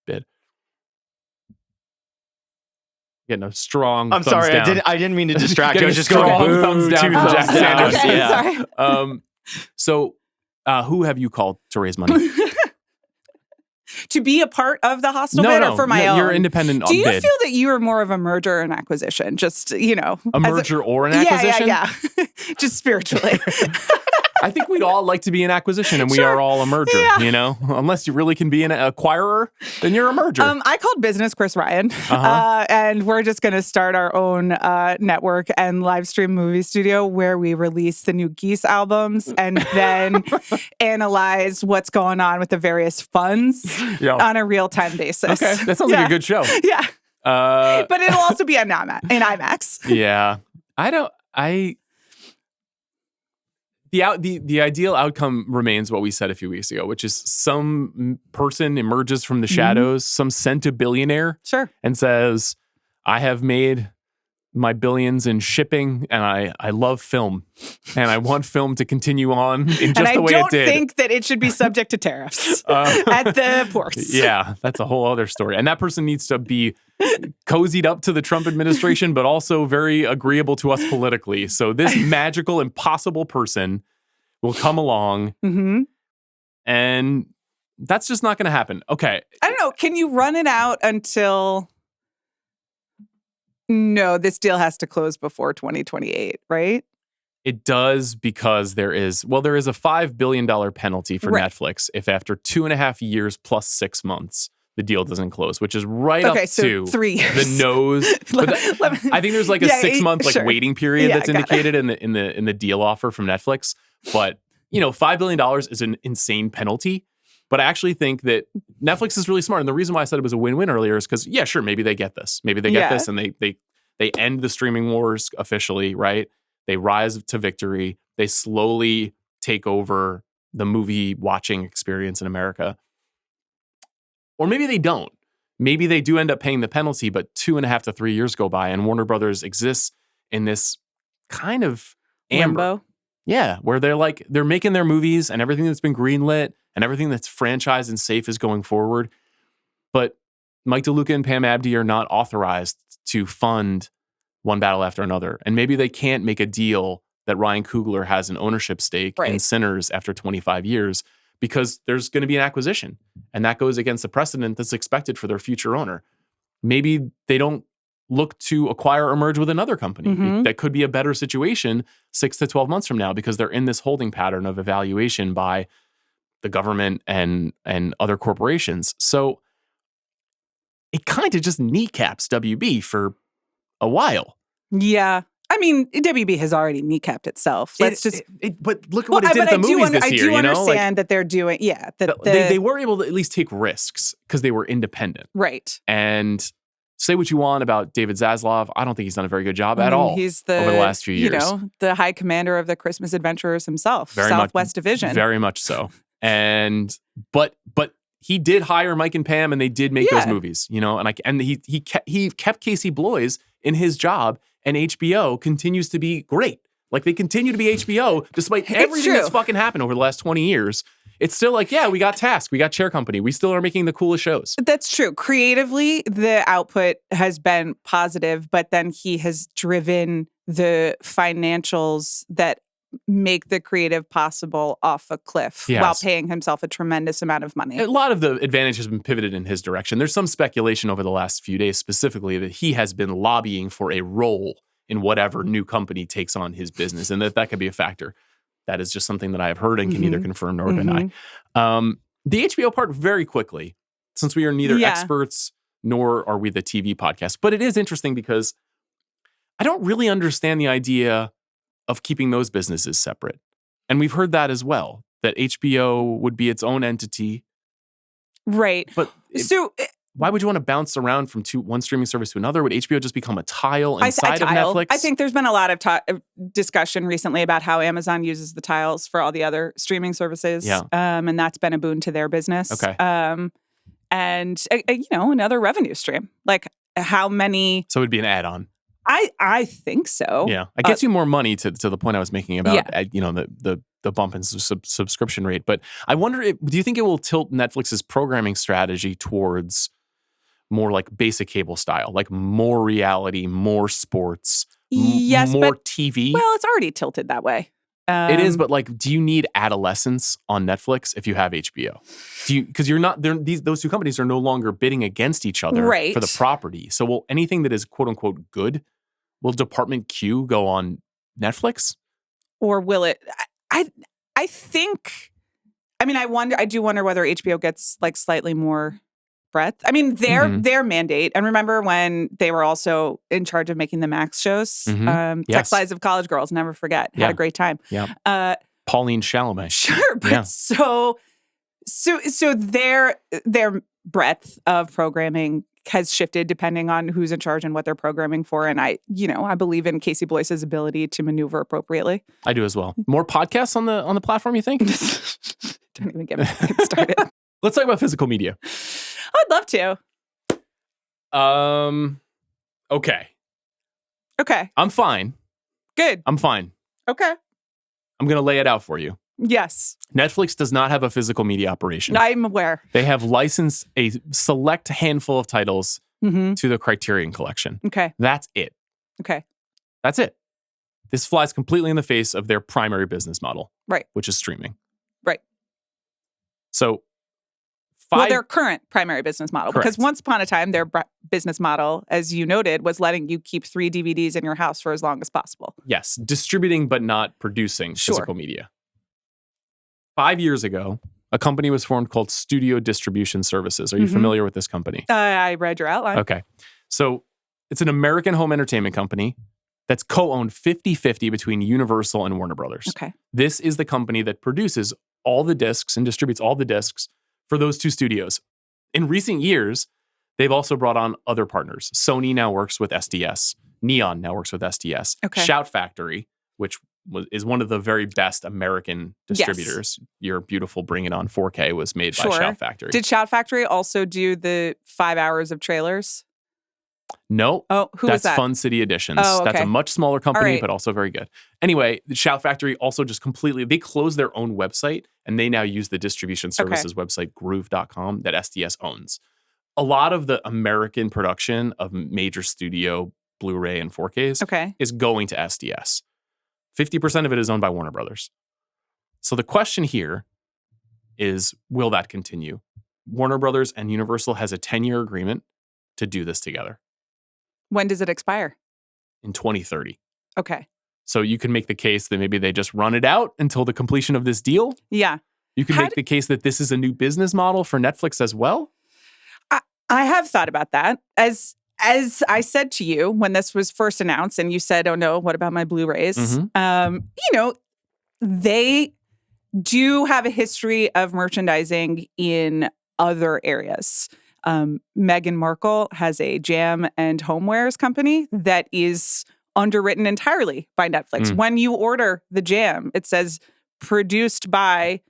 bid. Getting a strong I'm thumbs sorry, down. I didn't mean to distract you. I was just strong going thumbs down from Jack Sanders. Okay, Yeah. sorry. So who have you called to raise money? To be a part of the hostile bid or for my own? You're independent Do you bid. feel that you are more of a merger or an acquisition? Just, A merger or an acquisition? Yeah. Just spiritually. I think we'd all like to be an acquisition, and we are all a merger, Unless you really can be an acquirer, then you're a merger. I called business Chris Ryan, and we're just going to start our own network and live stream movie studio where we release the new Geese albums and then analyze what's going on with the various funds on a real-time basis. Okay, that sounds like a good show. Yeah. But it'll also be in IMAX. Yeah. The ideal outcome remains what we said a few weeks ago, which is some person emerges from the shadows, some centibillionaire, and says, I have made my billions in shipping, and I love film, and I want film to continue on in just the way it did. And I don't think that it should be subject to tariffs at the ports. Yeah, that's a whole other story. And that person needs to be cozied up to the Trump administration, but also very agreeable to us politically. So this magical, impossible person will come along, and that's just not going to happen. Okay. I don't know. Can you run it out until... No, this deal has to close before 2028, right? It does, because there is a $5 billion penalty for Netflix if after 2.5 years plus 6 months, the deal doesn't close, which is right Okay, up so to 3 years. the nose. I think there's like a 6-month sure. waiting period Yeah, that's got it. indicated in the deal offer from Netflix. But $5 billion is an insane penalty. But I actually think that Netflix is really smart. And the reason why I said it was a win-win earlier is because, yeah, sure, maybe they get this. Maybe they get this and they end the streaming wars officially, right? They rise to victory. They slowly take over the movie watching experience in America. Or maybe they don't. Maybe they do end up paying the penalty, but 2.5 to 3 years go by and Warner Brothers exists in this kind of amber. Limbo. Yeah, where they're making their movies and everything that's been greenlit and everything that's franchised and safe is going forward. But Mike DeLuca and Pam Abdi are not authorized to fund one battle after another. And maybe they can't make a deal that Ryan Coogler has an ownership stake in Sinners after 25 years because there's going to be an acquisition. And that goes against the precedent that's expected for their future owner. Maybe they don't look to acquire or merge with another company. That could be a better situation 6 to 12 months from now because they're in this holding pattern of evaluation by the government and other corporations. So it kind of just kneecaps WB for a while. Yeah. I mean, WB has already kneecapped itself. But look at what it did at the movies this year. I do understand that they're doing, they were able to at least take risks because they were independent. Right. And say what you want about David Zaslav. I don't think he's done a very good job at all over the last few years. The high commander of the Christmas Adventurers himself, Southwest Division. Very much so. But he did hire Mike and Pam, and they did make those movies, and he kept Casey Bloys in his job, and HBO continues to be great. Like they continue to be HBO despite everything that's fucking happened over the last 20 years. It's still we got Task, we got Chair Company, we still are making the coolest shows. That's true. Creatively, the output has been positive, but then he has driven the financials that make the creative possible off a cliff while paying himself a tremendous amount of money. A lot of the advantage has been pivoted in his direction. There's some speculation over the last few days specifically that he has been lobbying for a role in whatever new company takes on his business, and that could be a factor. That is just something that I have heard and can neither confirm nor deny. The HBO part, very quickly, since we are neither experts nor are we the TV podcast, but it is interesting because I don't really understand the idea of keeping those businesses separate. And we've heard that as well, that HBO would be its own entity. Right. But why would you want to bounce around from one streaming service to another? Would HBO just become a tile inside of Netflix? I think there's been a lot of discussion recently about how Amazon uses the tiles for all the other streaming services. Yeah. And that's been a boon to their business. Okay. And, another revenue stream. Like how many... So it would be an add-on. I think so. Yeah. It gets you more money to the point I was making about, the bump in subscription rate. But I wonder, do you think it will tilt Netflix's programming strategy towards more like basic cable style, like more reality, more sports, more TV? Well, it's already tilted that way. It is, but do you need adolescence on Netflix if you have HBO? Because you're not those two companies are no longer bidding against each other for the property. So will anything that is quote unquote good, will Department Q go on Netflix? Or will it? I think. I mean, I do wonder whether HBO gets slightly more breadth. I mean, their mandate. And remember when they were also in charge of making the Max shows? Sex Lives of College Girls, never forget. Had a great time. Yeah. Pauline Chalamet. Sure, but so their breadth of programming has shifted depending on who's in charge and what they're programming for. And I believe in Casey Bloys's ability to maneuver appropriately. I do as well. More podcasts on the platform, you think? Don't even get me started. Let's talk about physical media. I'd love to. Okay. Okay. I'm fine. Good. I'm fine. Okay. I'm going to lay it out for you. Yes. Netflix does not have a physical media operation. I'm aware. They have licensed a select handful of titles to the Criterion Collection. Okay. That's it. Okay. That's it. This flies completely in the face of their primary business model. Right. Which is streaming. Right. So, their current primary business model. Correct. Because once upon a time, their business model, as you noted, was letting you keep 3 DVDs in your house for as long as possible. Yes. Distributing but not producing physical media. 5 years ago, a company was formed called Studio Distribution Services. Are you familiar with this company? I read your outline. Okay. So it's an American home entertainment company that's co-owned 50-50 between Universal and Warner Brothers. Okay. This is the company that produces all the discs and distributes all the discs for those two studios. In recent years, they've also brought on other partners. Sony now works with SDS. Neon now works with SDS. Okay. Shout Factory, which is one of the very best American distributors. Yes. Your beautiful Bring It On 4K was made by Shout Factory. Did Shout Factory also do the 5 hours of trailers? No. Oh, who was that? That's Fun City Editions. Oh, okay. That's a much smaller company, right. but also very good. Anyway, the Shout Factory also just completely, they closed their own website and they now use the distribution services website groove.com that SDS owns. A lot of the American production of major studio Blu-ray and 4Ks is going to SDS. 50% of it is owned by Warner Brothers. So the question here is, will that continue? Warner Brothers and Universal has a 10-year agreement to do this together. When does it expire? In 2030. Okay. So you can make the case that maybe they just run it out until the completion of this deal. Yeah. You can make the case that this is a new business model for Netflix as well. I have thought about that. As I said to you when this was first announced and you said, oh no, what about my Blu-rays? They do have a history of merchandising in other areas. Meghan Markle has a jam and homewares company that is underwritten entirely by Netflix. When you order the jam, it says produced by,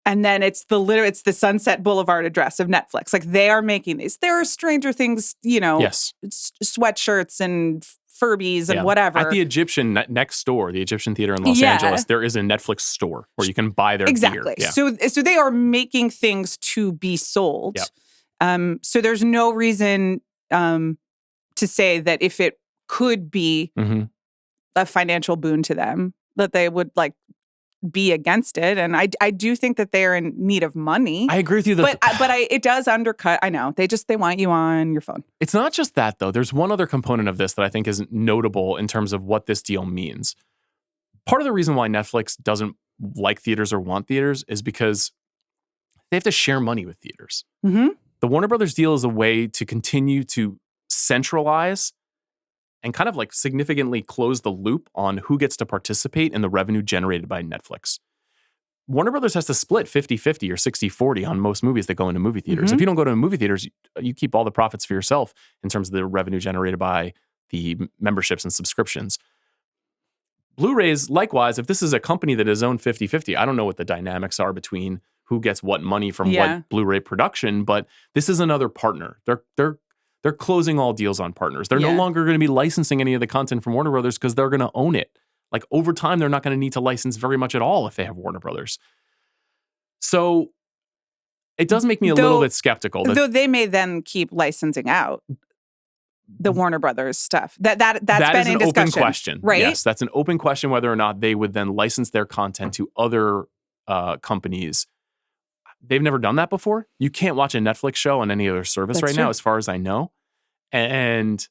and then it's the Sunset Boulevard address of Netflix. Like they are making these. There are Stranger Things, sweatshirts and Furbies and whatever. At the Egyptian next door, the Egyptian Theater in Los Angeles, there is a Netflix store where you can buy their gear. Yeah. So they are making things to be sold. Yep. So there's no reason to say that if it could be a financial boon to them, that they would be against it. And I do think that they're in need of money. I agree with you. But it does undercut. I know. They want you on your phone. It's not just that, though. There's one other component of this that I think is notable in terms of what this deal means. Part of the reason why Netflix doesn't like theaters or want theaters is because they have to share money with theaters. Mm-hmm. The Warner Brothers deal is a way to continue to centralize and kind of significantly close the loop on who gets to participate in the revenue generated by Netflix. Warner Brothers has to split 50-50 or 60-40 on most movies that go into movie theaters. If you don't go to movie theaters, you keep all the profits for yourself in terms of the revenue generated by the memberships and subscriptions. Blu-rays, likewise, if this is a company that is owned 50-50, I don't know what the dynamics are between who gets what money from what Blu-ray production, but this is another partner. They're closing all deals on partners. They're no longer going to be licensing any of the content from Warner Brothers because they're going to own it. Over time, they're not going to need to license very much at all if they have Warner Brothers. So it does make me a little bit skeptical. Though they may then keep licensing out the Warner Brothers stuff. That's been in discussion. That is an open question. Right? Yes, that's an open question whether or not they would then license their content to other companies. They've never done that before. You can't watch a Netflix show on any other service now, as far as I know. And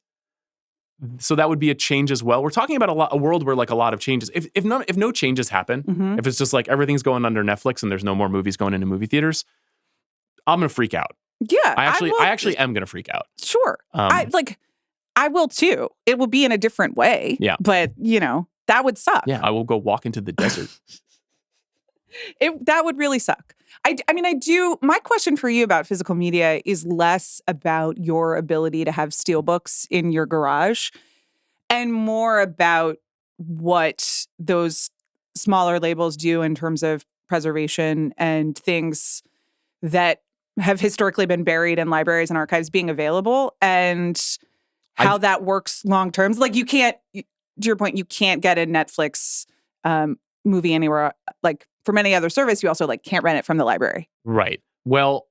so that would be a change as well. We're talking about a world where a lot of changes. If no changes happen, if it's just everything's going under Netflix and there's no more movies going into movie theaters, I'm gonna freak out. Yeah, I actually am gonna freak out. Sure, I will too. It will be in a different way. Yeah, but that would suck. Yeah, I will go walk into the desert. That would really suck. My question for you about physical media is less about your ability to have steelbooks in your garage and more about what those smaller labels do in terms of preservation and things that have historically been buried in libraries and archives being available and how that works long term. You can't, to your point, you can't get a Netflix movie anywhere. From any other service, you also can't rent it from the library. Right. Well,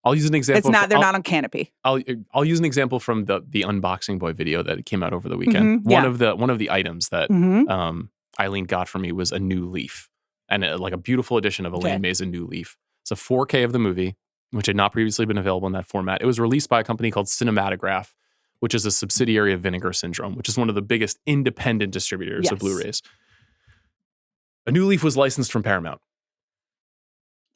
I'll use an example. They're not on Canopy. I'll use an example from the Unboxing Boy video that came out over the weekend. One of the items that Eileen got for me was a new leaf, and a beautiful edition of Elaine May's A New Leaf. It's a 4K of the movie, which had not previously been available in that format. It was released by a company called Cinematograph, which is a subsidiary of Vinegar Syndrome, which is one of the biggest independent distributors of Blu-rays. A New Leaf was licensed from Paramount.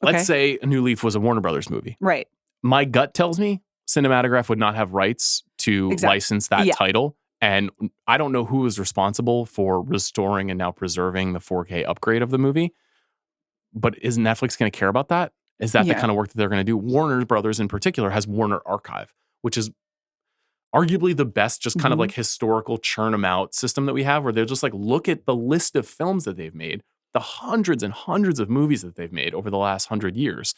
let's say A New Leaf was a Warner Brothers movie. Right. My gut tells me Cinematograph would not have rights to license that title. And I don't know who is responsible for restoring and now preserving the 4K upgrade of the movie. But is Netflix going to care about that? Is that the kind of work that they're going to do? Warner Brothers in particular has Warner Archive, which is arguably the best just kind of like historical churn them out system that we have, where they'll just like look at the list of films that they've made, the hundreds and hundreds of movies that they've made over the last 100 years.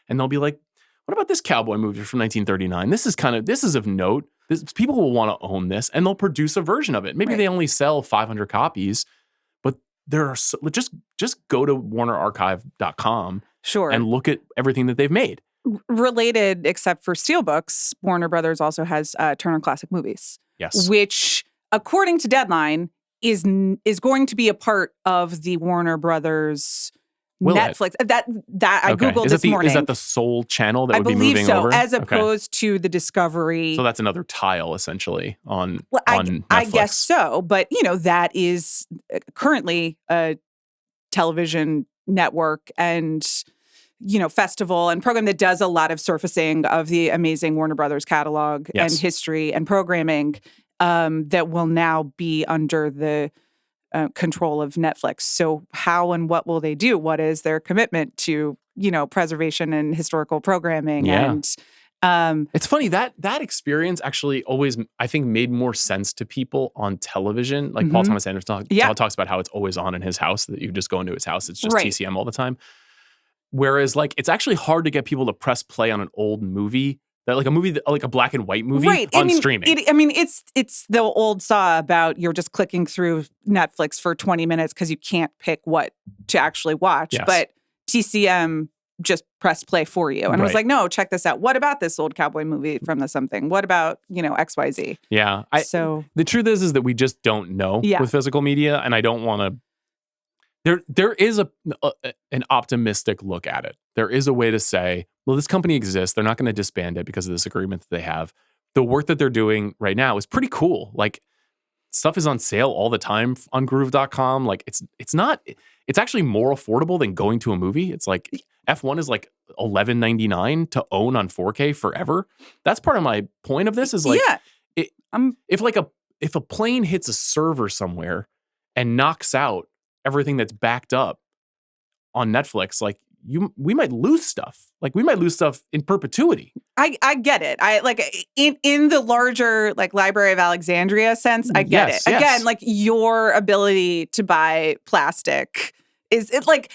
And they'll be like, what about this cowboy movie from 1939? This is of note. People will want to own this, and they'll produce a version of it. Maybe they only sell 500 copies, but there are just go to warnerarchive.com and look at everything that they've made. Related, except for Steelbooks, Warner Brothers also has Turner Classic Movies. Yes. Which, according to Deadline, is going to be a part of the Warner Brothers Netflix. That I Googled this morning. Is that the sole channel that would be moving over? I believe so, as opposed to the Discovery. So that's another tile, essentially, on Netflix. I guess so. But, that is currently a television network and festival and program that does a lot of surfacing of the amazing Warner Brothers catalog and history and programming that will now be under the control of Netflix. So how and what will they do? What is their commitment to, preservation and historical programming? Yeah. And it's funny that experience actually always, I think, made more sense to people on television. Like Paul Thomas Anderson talks about how it's always on in his house, that you just go into his house. It's just TCM all the time. Whereas like, it's actually hard to get people to press play on an old movie, like a black and white movie on streaming. It's the old saw about you're just clicking through Netflix for 20 minutes because you can't pick what to actually watch. Yes. But TCM just pressed play for you. And I was like, no, check this out. What about this old cowboy movie from the something? What about, XYZ? Yeah. So the truth is that we just don't know with physical media. And I don't want to, there is an optimistic look at it. There is a way to say, well, this company exists. They're not going to disband it because of this agreement that they have. The work that they're doing right now is pretty cool. Like, stuff is on sale all the time on groove.com. Like, it's actually more affordable than going to a movie. It's like F1 is like $11.99 to own on 4K forever. That's part of my point of this is like, if a plane hits a server somewhere and knocks out everything that's backed up on Netflix, like we might lose stuff. Like we might lose stuff in perpetuity. I get it. I like in the larger like Library of Alexandria sense, I get it. Again, like your ability to buy plastic is it like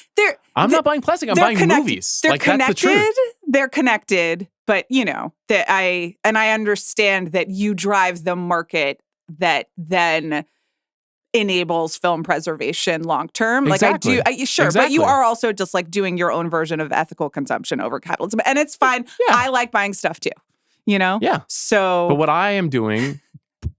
I'm not buying plastic, I'm buying movies. They're like, connected. That's the truth. They're connected, but that I understand that you drive the market that then enables film preservation long term. Exactly. Like I do, sure, but you are also just like doing your own version of ethical consumption over capitalism, and it's fine. Yeah. I like buying stuff too. Yeah. So, but what I am doing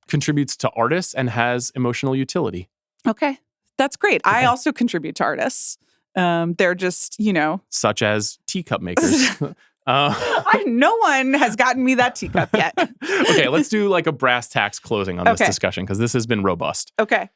contributes to artists and has emotional utility. Okay, that's great. Okay. I also contribute to artists. They're just such as teacup makers. No one has gotten me that teacup yet. Okay, let's do like a brass tacks closing on this discussion because this has been robust. Okay.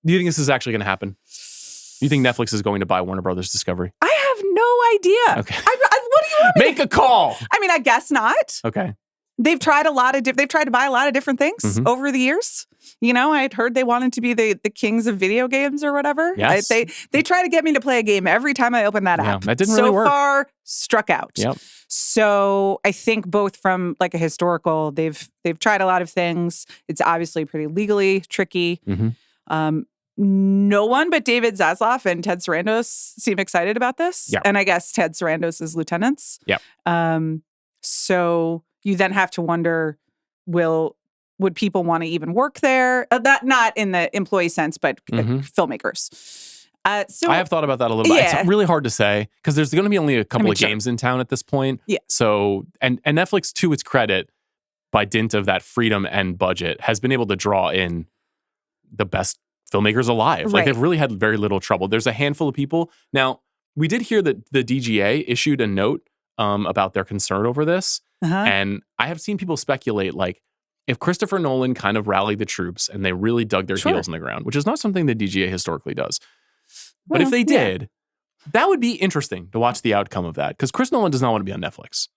Do you think this is actually going to happen? Do you think Netflix is going to buy Warner Brothers Discovery? I have no idea. Okay. What do you want? Make a call. I mean, I guess not. Okay. They've tried they've tried to buy a lot of different things over the years. I'd heard they wanted to be the kings of video games or whatever. Yes. They try to get me to play a game every time I open that app. That didn't really work. So far, struck out. Yep. So I think both from like a historical, they've tried a lot of things. It's obviously pretty legally tricky. Mm-hmm. No one but David Zaslav and Ted Sarandos seem excited about this. Yep. And I guess Ted Sarandos is lieutenants. Yep. So you then have to wonder, would people want to even work there? Not in the employee sense, but filmmakers. So I have thought about that a little bit. It's really hard to say because there's going to be only a couple of games in town at this point. Yeah. So, and Netflix, to its credit, by dint of that freedom and budget, has been able to draw in the best filmmakers alive. Like they've really had very little trouble. There's a handful of people. Now, we did hear that the DGA issued a note about their concern over this. And I have seen people speculate, like, if Christopher Nolan kind of rallied the troops and they really dug their heels in the ground, which is not something the DGA historically does. But if they did, That would be interesting to watch the outcome of that, because Chris Nolan does not want to be on Netflix.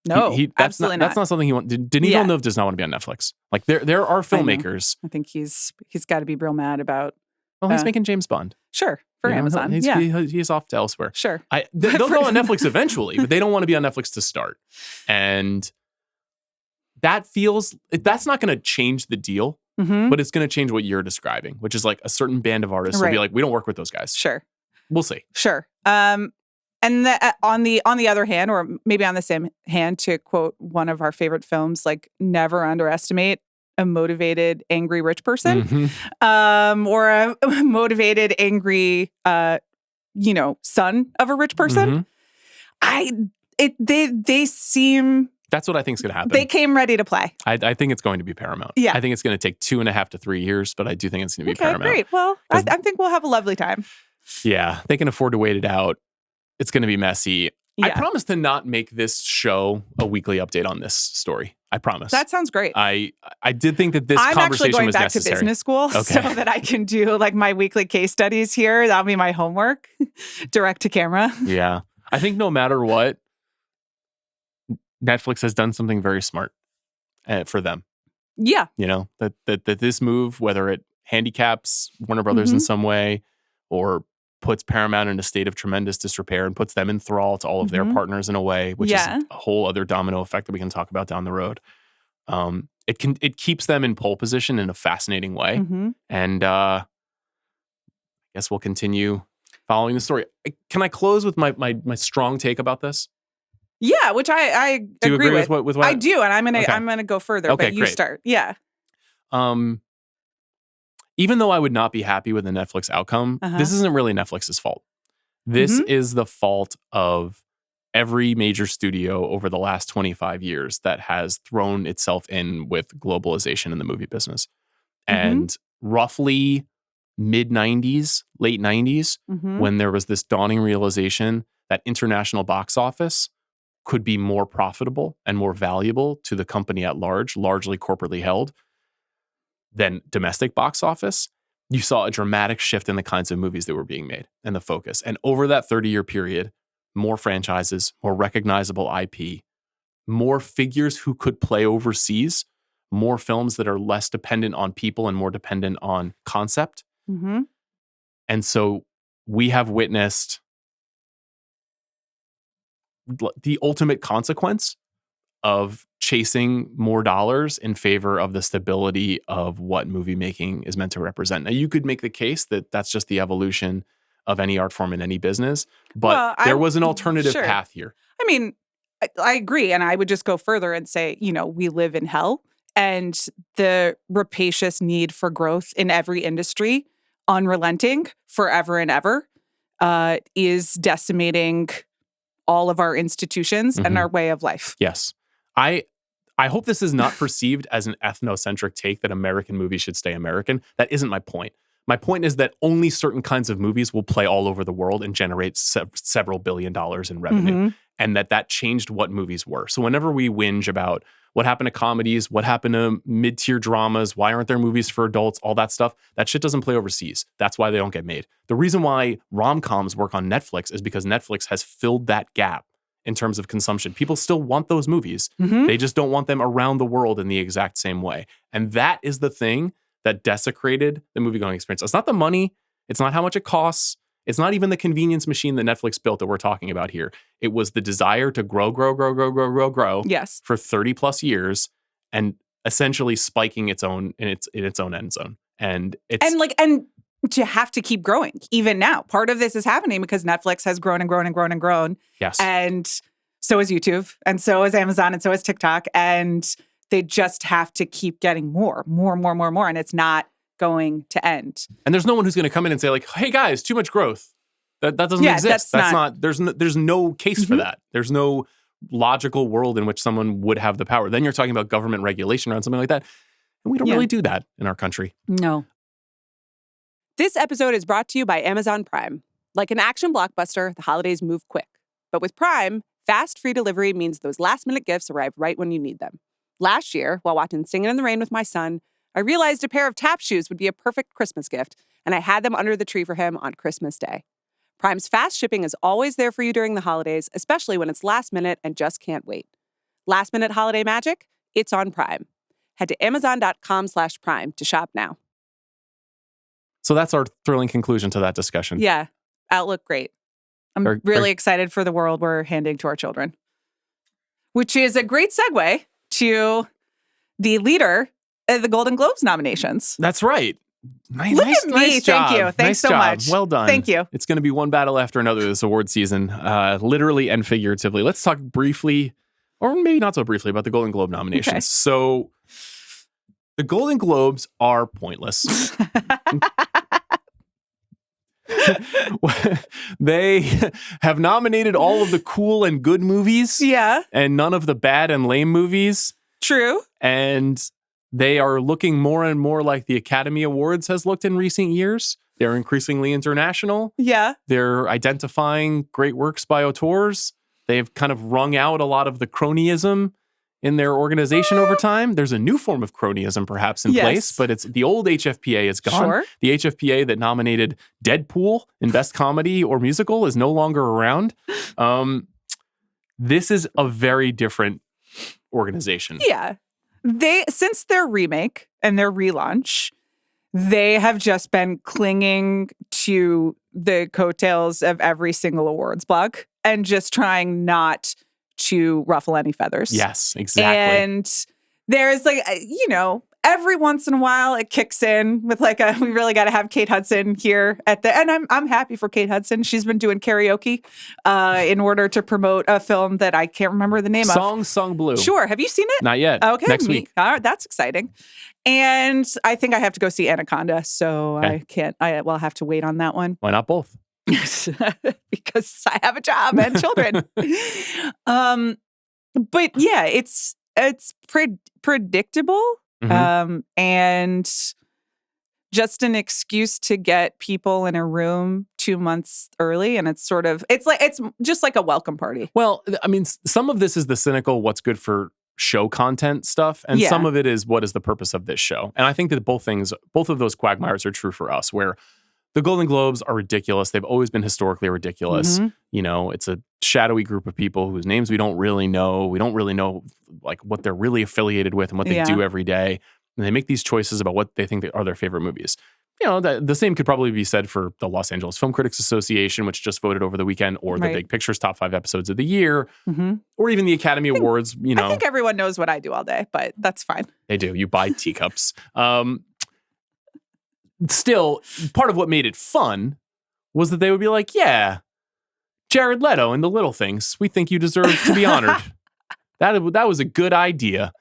No, absolutely not. That's not something he wants. Denis Villeneuve does not want to be on Netflix. Like there are filmmakers. I think he's got to be real mad about. Well, he's making James Bond. Sure, for Amazon. He's off to elsewhere. Sure. They'll go on Netflix eventually, but they don't want to be on Netflix to start. And that's not going to change the deal, but it's going to change what you're describing, which is like a certain band of artists will be like, we don't work with those guys. Sure. We'll see. Sure. And on the other hand, or maybe on the same hand, to quote one of our favorite films, like never underestimate a motivated, angry rich person, or a motivated, angry, son of a rich person. They seem. That's what I think is going to happen. They came ready to play. I think it's going to be Paramount. Yeah. I think it's going to take 2.5 to 3 years, but I do think it's going to be Paramount. Great. Well, I think we'll have a lovely time. Yeah, they can afford to wait it out. It's going to be messy. Yeah. I promise to not make this show a weekly update on this story. I promise. That sounds great. I did think that this conversation was necessary. I'm actually going back to business school so that I can do like my weekly case studies here. That'll be my homework, direct to camera. Yeah. I think no matter what, Netflix has done something very smart for them. Yeah. That this move, whether it handicaps Warner Brothers in some way or puts Paramount in a state of tremendous disrepair and puts them in thrall to all of their partners in a way, which is a whole other domino effect that we can talk about down the road. It keeps them in pole position in a fascinating way. And I guess we'll continue following the story. Can I close with my strong take about this? Yeah, which I do you agree with what I do, and I'm gonna go further. Okay, but you start. Yeah. Even though I would not be happy with the Netflix outcome, this isn't really Netflix's fault. This is the fault of every major studio over the last 25 years that has thrown itself in with globalization in the movie business. And roughly mid-90s, late 90s, when there was this dawning realization that international box office could be more profitable and more valuable to the company at large, largely corporately held, than domestic box office, you saw a dramatic shift in the kinds of movies that were being made and the focus. And over that 30-year period, more franchises, more recognizable IP, more figures who could play overseas, more films that are less dependent on people and more dependent on concept. And so we have witnessed the ultimate consequence of chasing more dollars in favor of the stability of what movie making is meant to represent. Now, you could make the case that that's just the evolution of any art form in any business, but there was an alternative path here. I mean, I agree. And I would just go further and say, we live in hell, and the rapacious need for growth in every industry, unrelenting forever and ever, is decimating all of our institutions and our way of life. Yes. I hope this is not perceived as an ethnocentric take that American movies should stay American. That isn't my point. My point is that only certain kinds of movies will play all over the world and generate several billion dollars in revenue. And that changed what movies were. So whenever we whinge about what happened to comedies, what happened to mid-tier dramas, why aren't there movies for adults, all that stuff, that shit doesn't play overseas. That's why they don't get made. The reason why rom-coms work on Netflix is because Netflix has filled that gap in terms of consumption. People still want those movies. They just don't want them around the world in the exact same way. And that is the thing that desecrated the movie-going experience. It's not the money. It's not how much it costs. It's not even the convenience machine that Netflix built that we're talking about here. It was the desire to grow yes, for 30 plus years and essentially spiking its own in its own end zone. And to have to keep growing even now. Part of this is happening because Netflix has grown and grown and grown and grown. Yes. And so is YouTube, and so is Amazon, and so is TikTok. And they just have to keep getting more. And it's not going to end. And there's no one who's going to come in and say like, hey guys, too much growth. That doesn't exist. That's not there's no case for that. There's no logical world in which someone would have the power. Then you're talking about government regulation around something like that. And we don't really do that in our country. No. This episode is brought to you by Amazon Prime. Like an action blockbuster, the holidays move quick. But with Prime, fast free delivery means those last-minute gifts arrive right when you need them. Last year, while watching Singin' in the Rain with my son, I realized a pair of tap shoes would be a perfect Christmas gift, and I had them under the tree for him on Christmas Day. Prime's fast shipping is always there for you during the holidays, especially when it's last minute and just can't wait. Last minute holiday magic? It's on Prime. Head to amazon.com/prime to shop now. So that's our thrilling conclusion to that discussion. Yeah. Outlook, great. I'm really excited for the world we're handing to our children. Which is a great segue to the leader of the Golden Globes nominations. That's right. Look at me. Nice job. Thank you. Thanks so much. Well done. Thank you. It's going to be one battle after another this award season, literally and figuratively. Let's talk briefly, or maybe not so briefly, about the Golden Globe nominations. Okay. So the Golden Globes are pointless. They have nominated all of the cool and good movies. Yeah. And none of the bad and lame movies. True. And they are looking more and more like the Academy Awards has looked in recent years. They're increasingly international. Yeah. They're identifying great works by auteurs. They've kind of wrung out a lot of the cronyism in their organization over time. There's a new form of cronyism perhaps in place, but it's the old HFPA is gone. Sure. The HFPA that nominated Deadpool in Best Comedy or Musical is no longer around. This is a very different organization. Yeah. Since their remake and their relaunch, they have just been clinging to the coattails of every single awards blog and just trying not to ruffle any feathers. Yes, exactly. And there's every once in a while it kicks in with we really got to have Kate Hudson here and I'm happy for Kate Hudson. She's been doing karaoke in order to promote a film that I can't remember the name of. Song Sung Blue. Sure. Have you seen it? Not yet. Okay. Next week. All right, that's exciting. And I think I have to go see Anaconda, so Okay. I'll have to wait on that one. Why not both? Because I have a job and children. But yeah, it's predictable. Mhm. And just an excuse to get people in a room 2 months early. And it's just like a welcome party. Well, I mean, some of this is the cynical, what's good for show content stuff. And Yeah. some of it is what is the purpose of this show. And I think that both of those quagmires are true for us, where the Golden Globes are ridiculous. They've always been historically ridiculous. Mhm. You know, it's a shadowy group of people whose names we don't really know. We don't really know what they're really affiliated with and what they do every day. And they make these choices about what they think are their favorite movies. You know, the same could probably be said for the Los Angeles Film Critics Association, which just voted over the weekend, or the Big Picture's top 5 episodes of the year, or even the Academy Awards. I think everyone knows what I do all day, but that's fine. They do. You buy teacups. Still, part of what made it fun was that they would be like, yeah, Jared Leto and The Little Things, we think you deserve to be honored. That was a good idea.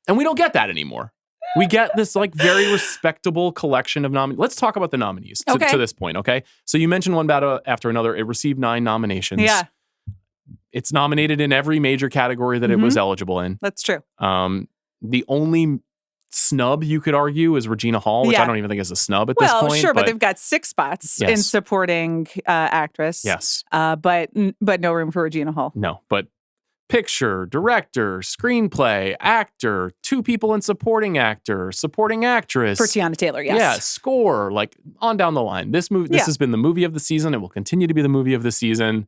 And we don't get that anymore. We get this very respectable collection of nominees. Let's talk about the nominees to this point, okay? So you mentioned one battle after another. It received 9 nominations. Yeah. It's nominated in every major category that it was eligible in. That's true. The only snub, you could argue, is Regina Hall, which I don't even think is a snub at this point. Well, sure, but they've got 6 spots in supporting actress. Yes. But no room for Regina Hall. No, but picture, director, screenplay, actor, 2 people in supporting actor, supporting actress. For Tiana Taylor, yes. Yeah, score, on down the line. This has been the movie of the season. It will continue to be the movie of the season.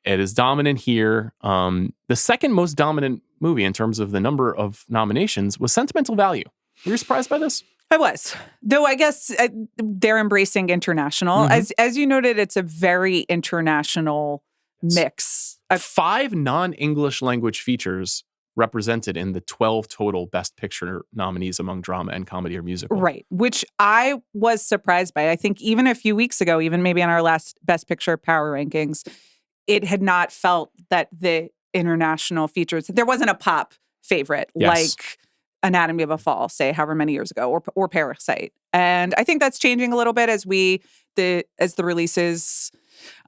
It is dominant here. The second most dominant movie in terms of the number of nominations was Sentimental Value. Were you surprised by this? I was. Though I guess they're embracing international. As you noted, it's a very international mix. 5 non-English language features represented in the 12 total Best Picture nominees among drama and comedy or musical. Right, which I was surprised by. I think even a few weeks ago, even maybe on our last Best Picture Power Rankings, it had not felt that the international features, there wasn't a pop favorite like Anatomy of a Fall, say, however many years ago, or Parasite. And I think that's changing a little bit as the releases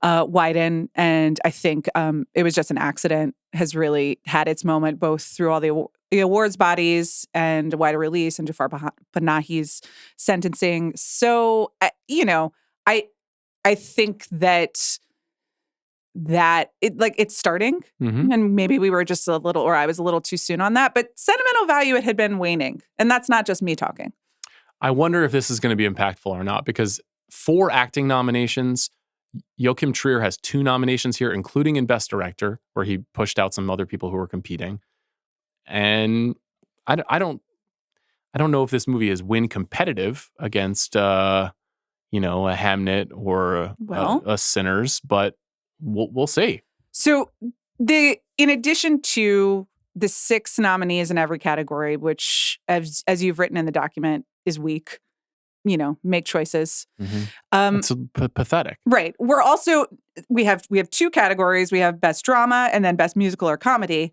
widen. And I think it was just an accident, has really had its moment both through all the awards bodies and wider release and Jafar Panahi's sentencing. So, I think that it's starting, and maybe we were just I was a little too soon on that, but sentimental value, it had been waning. And that's not just me talking. I wonder if this is going to be impactful or not, because 4 acting nominations, Joachim Trier has 2 nominations here, including in Best Director, where he pushed out some other people who were competing. And I don't know if this movie is win competitive against a Hamnet or a Sinners, but we'll see. So in addition to the 6 nominees in every category, which as you've written in the document is weak, make choices. Mm-hmm. It's pathetic. Right. We have 2 categories. We have Best Drama and then Best Musical or Comedy.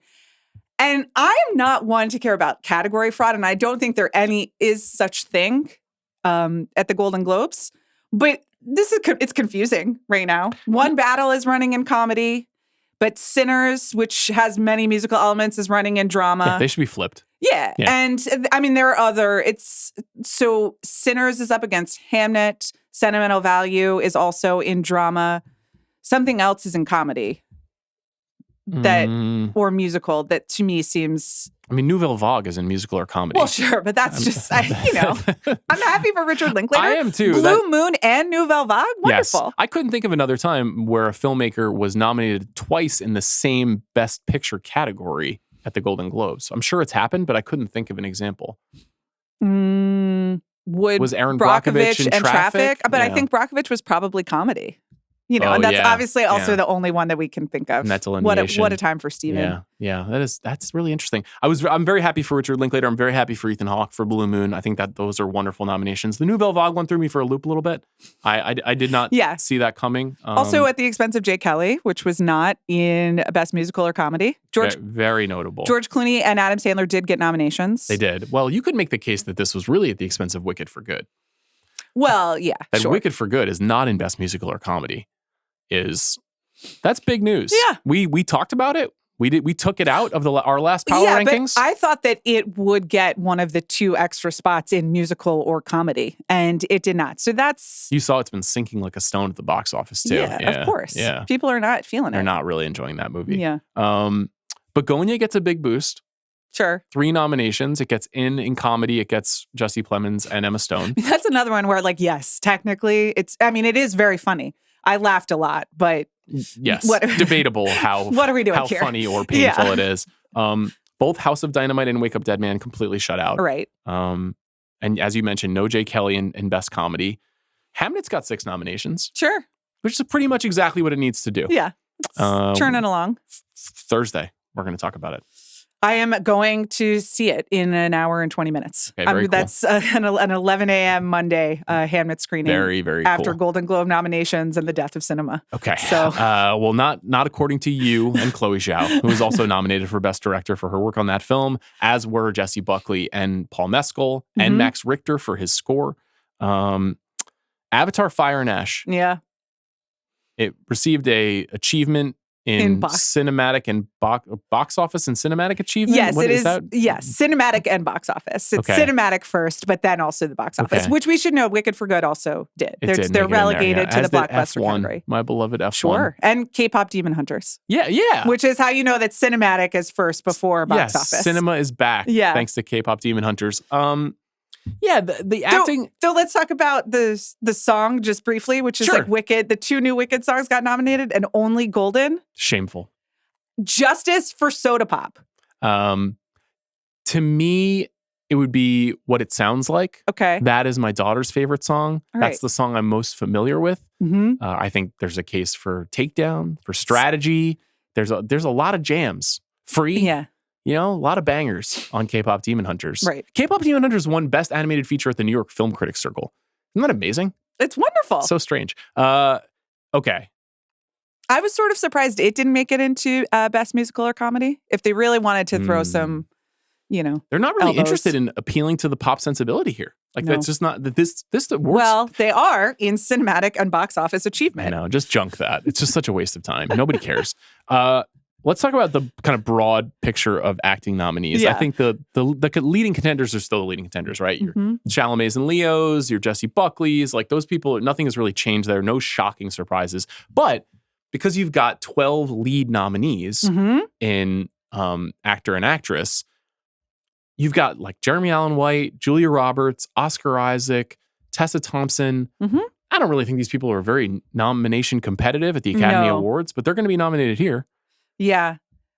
And I am not one to care about category fraud, and I don't think there is such thing at the Golden Globes. But it's confusing right now. One battle is running in comedy, but Sinners, which has many musical elements, is running in drama. Yeah, they should be flipped. Yeah. And I mean, there are so Sinners is up against Hamnet. Sentimental Value is also in drama. Something else is in comedy or musical that to me seems. I mean, Nouvelle Vague is in musical or comedy. Well, sure, but that's just, I'm happy for Richard Linklater. I am too. Blue Moon and Nouvelle Vague, wonderful. Yes. I couldn't think of another time where a filmmaker was nominated twice in the same Best Picture category at the Golden Globes. I'm sure it's happened, but I couldn't think of an example. Was Aaron Brockovich in Traffic? But I think Brockovich was probably comedy. And that's obviously also the only one that we can think of. And that delineation. What a time for Steven. Yeah. That's really interesting. I'm very happy for Richard Linklater. I'm very happy for Ethan Hawke for Blue Moon. I think that those are wonderful nominations. The Nouvelle Vague one threw me for a loop a little bit. I did not see that coming. Also at the expense of Jay Kelly, which was not in Best Musical or Comedy. Very notable. George Clooney and Adam Sandler did get nominations. They did. Well, you could make the case that this was really at the expense of Wicked for Good. Well, yeah, That Wicked for Good is not in Best Musical or Comedy. That's big news. Yeah. We talked about it. We took it out of our last power rankings. But I thought that it would get one of the 2 extra spots in musical or comedy, and it did not. So you saw it's been sinking like a stone at the box office too. Yeah, of course. Yeah. People are not feeling They're not really enjoying that movie. Yeah. But Gonya gets a big boost. Sure. 3 nominations. It gets in comedy. It gets Jesse Plemons and Emma Stone. That's another one where yes, technically it is very funny. I laughed a lot, but yes, debatable how what are we doing how here? funny or painful it is. Both House of Dynamite and Wake Up Dead Man completely shut out. Right. And as you mentioned, no Jay Kelly in Best Comedy. Hamnet's got 6 nominations. Sure. Which is pretty much exactly what it needs to do. Yeah. It's churning along. Thursday, we're going to talk about it. I am going to see it in an hour and 20 minutes. Okay, very cool. That's an 11 a.m. Monday Hamnet screening. Very, very after cool. Golden Globe nominations and the death of cinema. Okay. So, well, not according to you and Chloe Zhao, who was also nominated for Best Director for her work on that film, as were Jesse Buckley and Paul Mescal and Max Richter for his score. Avatar: Fire and Ash. Yeah. It received a achievement in cinematic and box office and cinematic achievement? Yes, it is. Yes, cinematic and box office. It's cinematic first, but then also the box office, which we should know Wicked for Good also did. They're relegated to the blockbuster category. My beloved F1. Sure. And K-pop Demon Hunters. Yeah. Which is how you know that cinematic is first before box office. Cinema is back. Yeah. Thanks to K-pop Demon Hunters. The acting. So let's talk about the song just briefly, which is Wicked. The 2 new Wicked songs got nominated and only Golden. Shameful. Justice for Soda Pop. To me, it would be What It Sounds Like. Okay. That is my daughter's favorite song. That's the song I'm most familiar with. Mm-hmm. I think there's a case for Takedown, for Strategy. There's a lot of jams. Free. Yeah. A lot of bangers on K-pop Demon Hunters. Right. K-pop Demon Hunters won Best Animated Feature at the New York Film Critics Circle. Isn't that amazing? It's wonderful. So strange. Okay. I was sort of surprised it didn't make it into Best Musical or Comedy. If they really wanted to throw some, They're not really elbows. interested in appealing to the pop sensibility here. That's just not, this works. Well, they are in cinematic and box office achievement. I know, just junk that. It's just such a waste of time. Nobody cares. Let's talk about the kind of broad picture of acting nominees. Yeah. I think the leading contenders are still the leading contenders, right? Your Chalamets and Leos, your Jesse Buckleys, those people, nothing has really changed there. No shocking surprises. But because you've got 12 lead nominees in actor and actress, you've got Jeremy Allen White, Julia Roberts, Oscar Isaac, Tessa Thompson. I don't really think these people are very nomination competitive at the Academy Awards, but they're going to be nominated here. Yeah.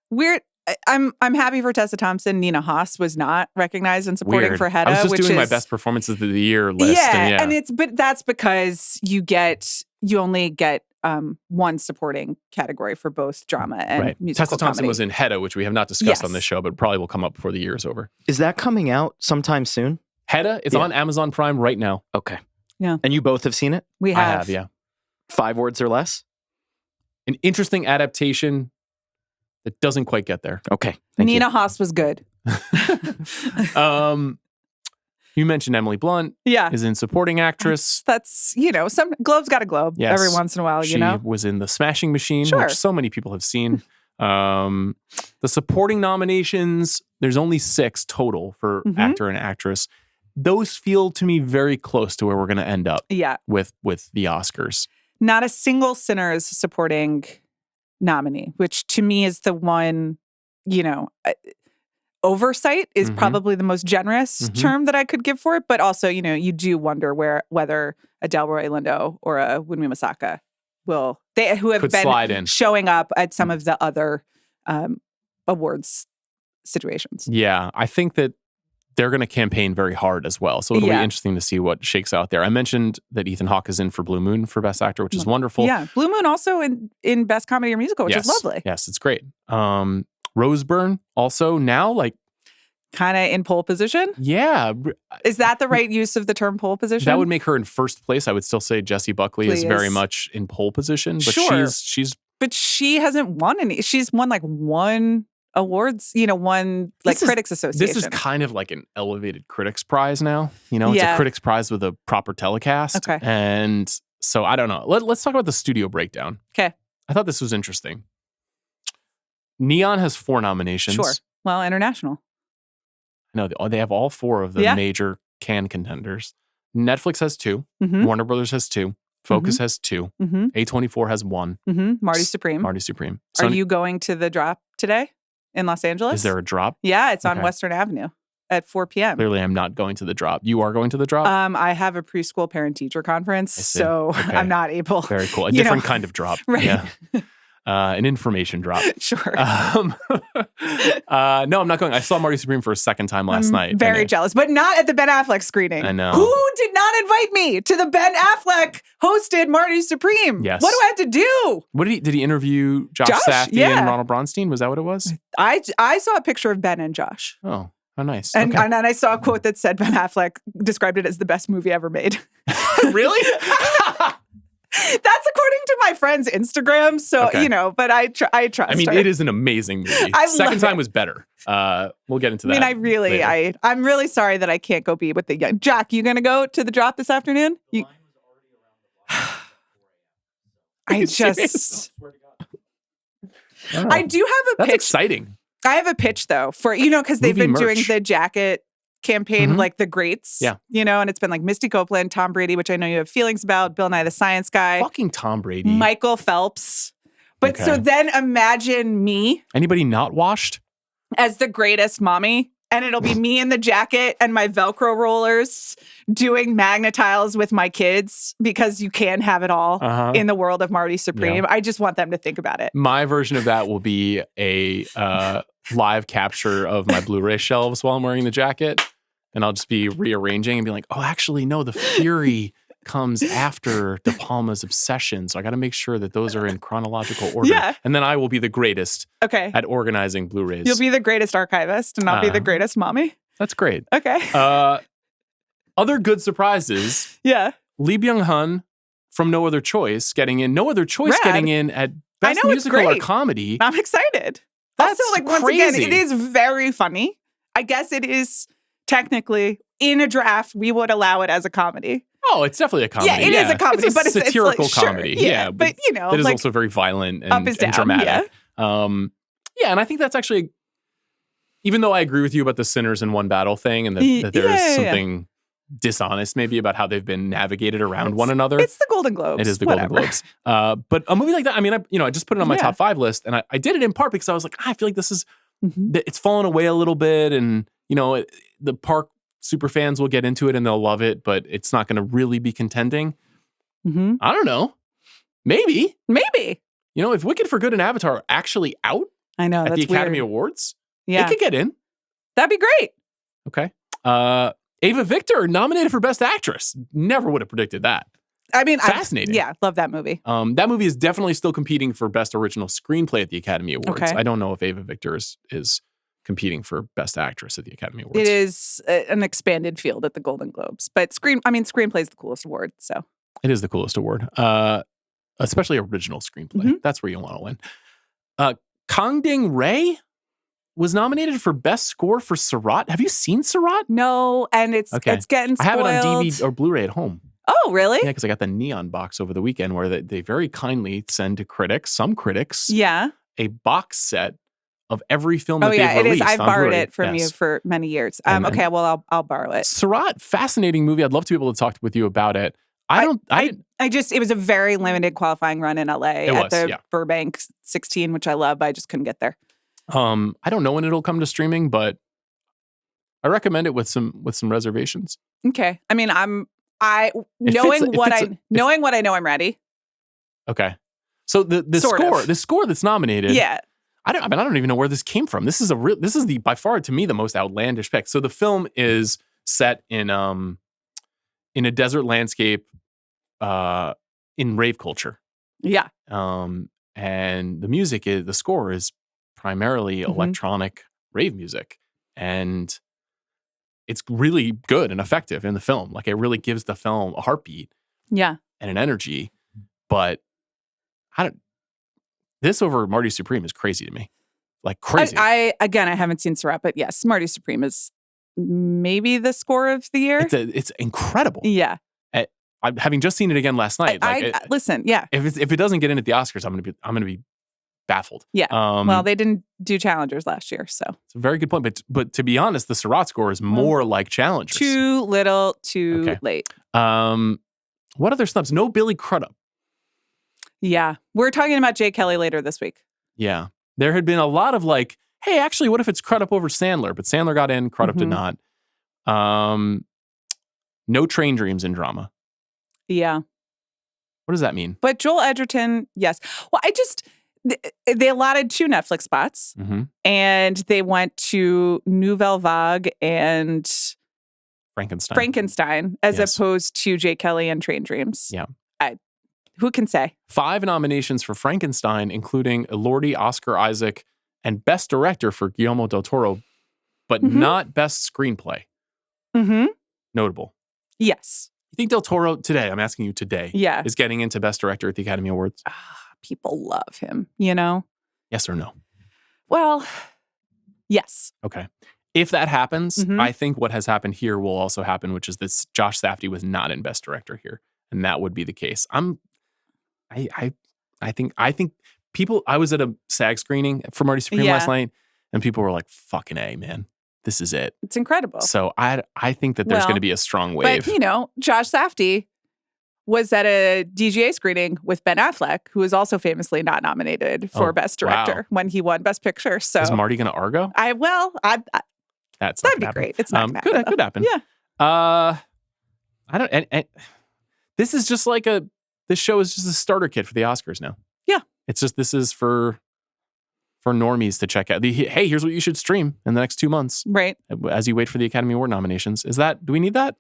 Weird. I'm happy for Tessa Thompson. Nina Haas was not recognized in supporting for Hedda. I was just doing my best performances of the year list. Yeah, and but that's because you only get one supporting category for both drama and musical Tessa Thompson comedy. was in Hedda, which we have not discussed on this show, but probably will come up before the year is over. Is that coming out sometime soon? Hedda, it's on Amazon Prime right now. Okay. Yeah. And you both have seen it? We have. I have, yeah. 5 words or less? An interesting adaptation that doesn't quite get there. Okay. Nina Haas was good. You mentioned Emily Blunt. Yeah. Is in supporting actress. That's, some Globe's got a Globe every once in a while, She was in The Smashing Machine, which so many people have seen. The supporting nominations, there's only 6 total for actor and actress. Those feel to me very close to where we're going to end up with the Oscars. Not a single Sinners supporting nominee, which to me is the one, oversight is probably the most generous term that I could give for it. But also, you do wonder whether a Delroy Lindo or a Wunmi Masaka who have been showing up at some of the other awards situations. Yeah, I think that they're going to campaign very hard as well. So it'll be interesting to see what shakes out there. I mentioned that Ethan Hawke is in for Blue Moon for Best Actor, which is wonderful. Yeah, Blue Moon also in Best Comedy or Musical, which is lovely. Yes, it's great. Rose Byrne also now kind of in pole position. Yeah. Is that the right use of the term pole position? That would make her in first place. I would still say Jessie Buckley is very much in pole position, but she's but she hasn't won any. She's won one awards, one Critics Association. This is kind of like an elevated Critics Prize now. It's a Critics Prize with a proper telecast. Okay. And so I don't know. Let's talk about the studio breakdown. Okay. I thought this was interesting. Neon has 4 nominations. Sure. Well, international. No, they have all 4 of the major Cannes contenders. Netflix has 2. Warner Brothers has 2. Focus has 2. A24 has 1. Marty Supreme. So are you going to the drop today in Los Angeles? Is there a drop? Yeah, it's on Western Avenue at 4 p.m. Clearly, I'm not going to the drop. You are going to the drop? I have a preschool parent-teacher conference, so I'm not able. Very cool. A different kind of drop. Right. Yeah. An information drop. Sure. No, I'm not going. I saw Marty Supreme for a second time last night. Very jealous, but not at the Ben Affleck screening. I know. Who did not invite me to the Ben Affleck hosted Marty Supreme? Yes. What do I have to do? Did he interview Josh Safdie and Ronald Bronstein? Was that what it was? I saw a picture of Ben and Josh. Oh, how nice. And I saw a quote that said Ben Affleck described it as the best movie ever made. Really? That's according to my friend's Instagram. So, but I trust I mean, her. it is an amazing movie. Second time was better. We'll get into that. I mean, I'm really sorry that I can't go be with the young. Jack, you going to go to the drop this afternoon? I just... I do have a pitch. That's exciting. I have a pitch, though, for, because they've been doing the jacket campaign, like the greats, and it's been like Misty Copeland, Tom Brady, which I know you have feelings about, Bill Nye the Science Guy. Fucking Tom Brady. Michael Phelps. But so then imagine me. Anybody not washed? As the greatest mommy. And it'll be me in the jacket and my Velcro rollers doing magnetiles with my kids because you can have it all in the world of Marty Supreme. Yeah. I just want them to think about it. My version of that will be a live capture of my Blu-ray shelves while I'm wearing the jacket. And I'll just be rearranging and be like, oh, actually, no, the Fury comes after De Palma's Obsession. So I got to make sure that those are in chronological order. Yeah. And then I will be the greatest at organizing Blu-rays. You'll be the greatest archivist and I'll be the greatest mommy. That's great. Okay. Other good surprises. Yeah. Lee Byung-hun from No Other Choice getting in. No Other Choice getting in at Best Musical or Comedy. I'm excited. That's also, crazy. Once again, it is very funny. I guess it is technically in a draft, we would allow it as a comedy. Oh, it's definitely a comedy. Yeah, it is a comedy, but it's satirical it's like, comedy. Sure, yeah, but it is also very violent and dramatic. Yeah, and I think that's actually, even though I agree with you about the sinners in one battle thing, and that there is something dishonest maybe about how they've been navigated around one another. It's the Golden Globes. It is the Golden Globes. But a movie like that, I mean, I just put it on my top 5 list, and I did it in part because I was like, I feel like this is it's fallen away a little bit, and the park super fans will get into it and they'll love it, but it's not going to really be contending. Mm-hmm. I don't know. Maybe. Maybe. You know, if Wicked for Good and Avatar are actually out I know, at that's the Academy weird. Awards, Yeah. it could get in. That'd be great. Okay. Ava Victor nominated for Best Actress. Never would have predicted that. I mean, fascinating. Love that movie. That movie is definitely still competing for Best Original Screenplay at the Academy Awards. Okay. I don't know if Ava Victor is competing for Best Actress at the Academy Awards. It is an expanded field at the Golden Globes, but screenplay is the coolest award. So It is the coolest award, especially original screenplay. Mm-hmm. That's where you want to win. Kang Ding Ray was nominated for Best Score for Surat. Have you seen Surat? no, and it's getting spoiled. I have it on DVD or Blu-ray at home. Oh, really? Yeah, because I got the Neon box over the weekend where they very kindly send to critics, some critics, Yeah. a box set of every film that Oh, yeah. they've It released. is. I've on borrowed Blu-ray. it from you Yes. for many years. And- Okay. Well, I'll borrow it. Surat, fascinating movie. I'd love to be able to talk with you about it. It was a very limited qualifying run in LA at the yeah. Burbank 16, which I love, but I just couldn't get there. I don't know when it'll come to streaming, but I recommend it with some reservations. Okay. I mean, knowing what I know, I'm ready. Okay. So the Sort score, of. the score that's nominated. Yeah. I don't even know where this came from. This is the by far to me the most outlandish pick. So the film is set in a desert landscape in rave culture. Yeah. And the score is primarily electronic rave music, and it's really good and effective in the film. Like, it really gives the film a heartbeat Yeah. and an energy. But this over Marty Supreme is crazy to me. Like, crazy. I haven't seen Surat, but yes, Marty Supreme is maybe the score of the year. It's incredible. Yeah. I'm having just seen it again last night. Listen, yeah. If it doesn't get in at the Oscars, I'm gonna be baffled. Yeah. Well, they didn't do Challengers last year, so it's a very good point. But to be honest, the Surat score is more like Challengers. Too little, too late. What other snubs? No Billy Crudup. Yeah. We're talking about Jay Kelly later this week. Yeah. There had been a lot of like, hey, actually, what if it's Crudup over Sandler? But Sandler got in, Crudup did not. No Train Dreams in drama. Yeah. What does that mean? But Joel Edgerton, yes. Well, they allotted 2 Netflix spots, and they went to Nouvelle Vague and Frankenstein as opposed to Jay Kelly and Train Dreams. Yeah. Who can say? 5 nominations for Frankenstein, including Elordi, Oscar Isaac, and Best Director for Guillermo del Toro, but not Best Screenplay. Notable. Yes. You think del Toro today, I'm asking you today, is getting into Best Director at the Academy Awards? People love him, you know? Yes or no? Well, yes. Okay. If that happens, I think what has happened here will also happen, which is this Josh Safdie was not in Best Director here. And that would be the case. I think people, I was at a SAG screening for Marty Supreme last night, and people were like, fucking A, man. This is it. It's incredible. So I think that there's going to be a strong wave. But, Josh Safdie was at a DGA screening with Ben Affleck, who is also famously not nominated for Best Director when he won Best Picture. So is Marty going to Argo? That'd be great. It's not gonna could happen. Yeah. I don't. And this is just like this show is just a starter kit for the Oscars now. Yeah. It's just this is for normies to check out. Hey, here's what you should stream in the next 2 months, right? As you wait for the Academy Award nominations. Do we need that?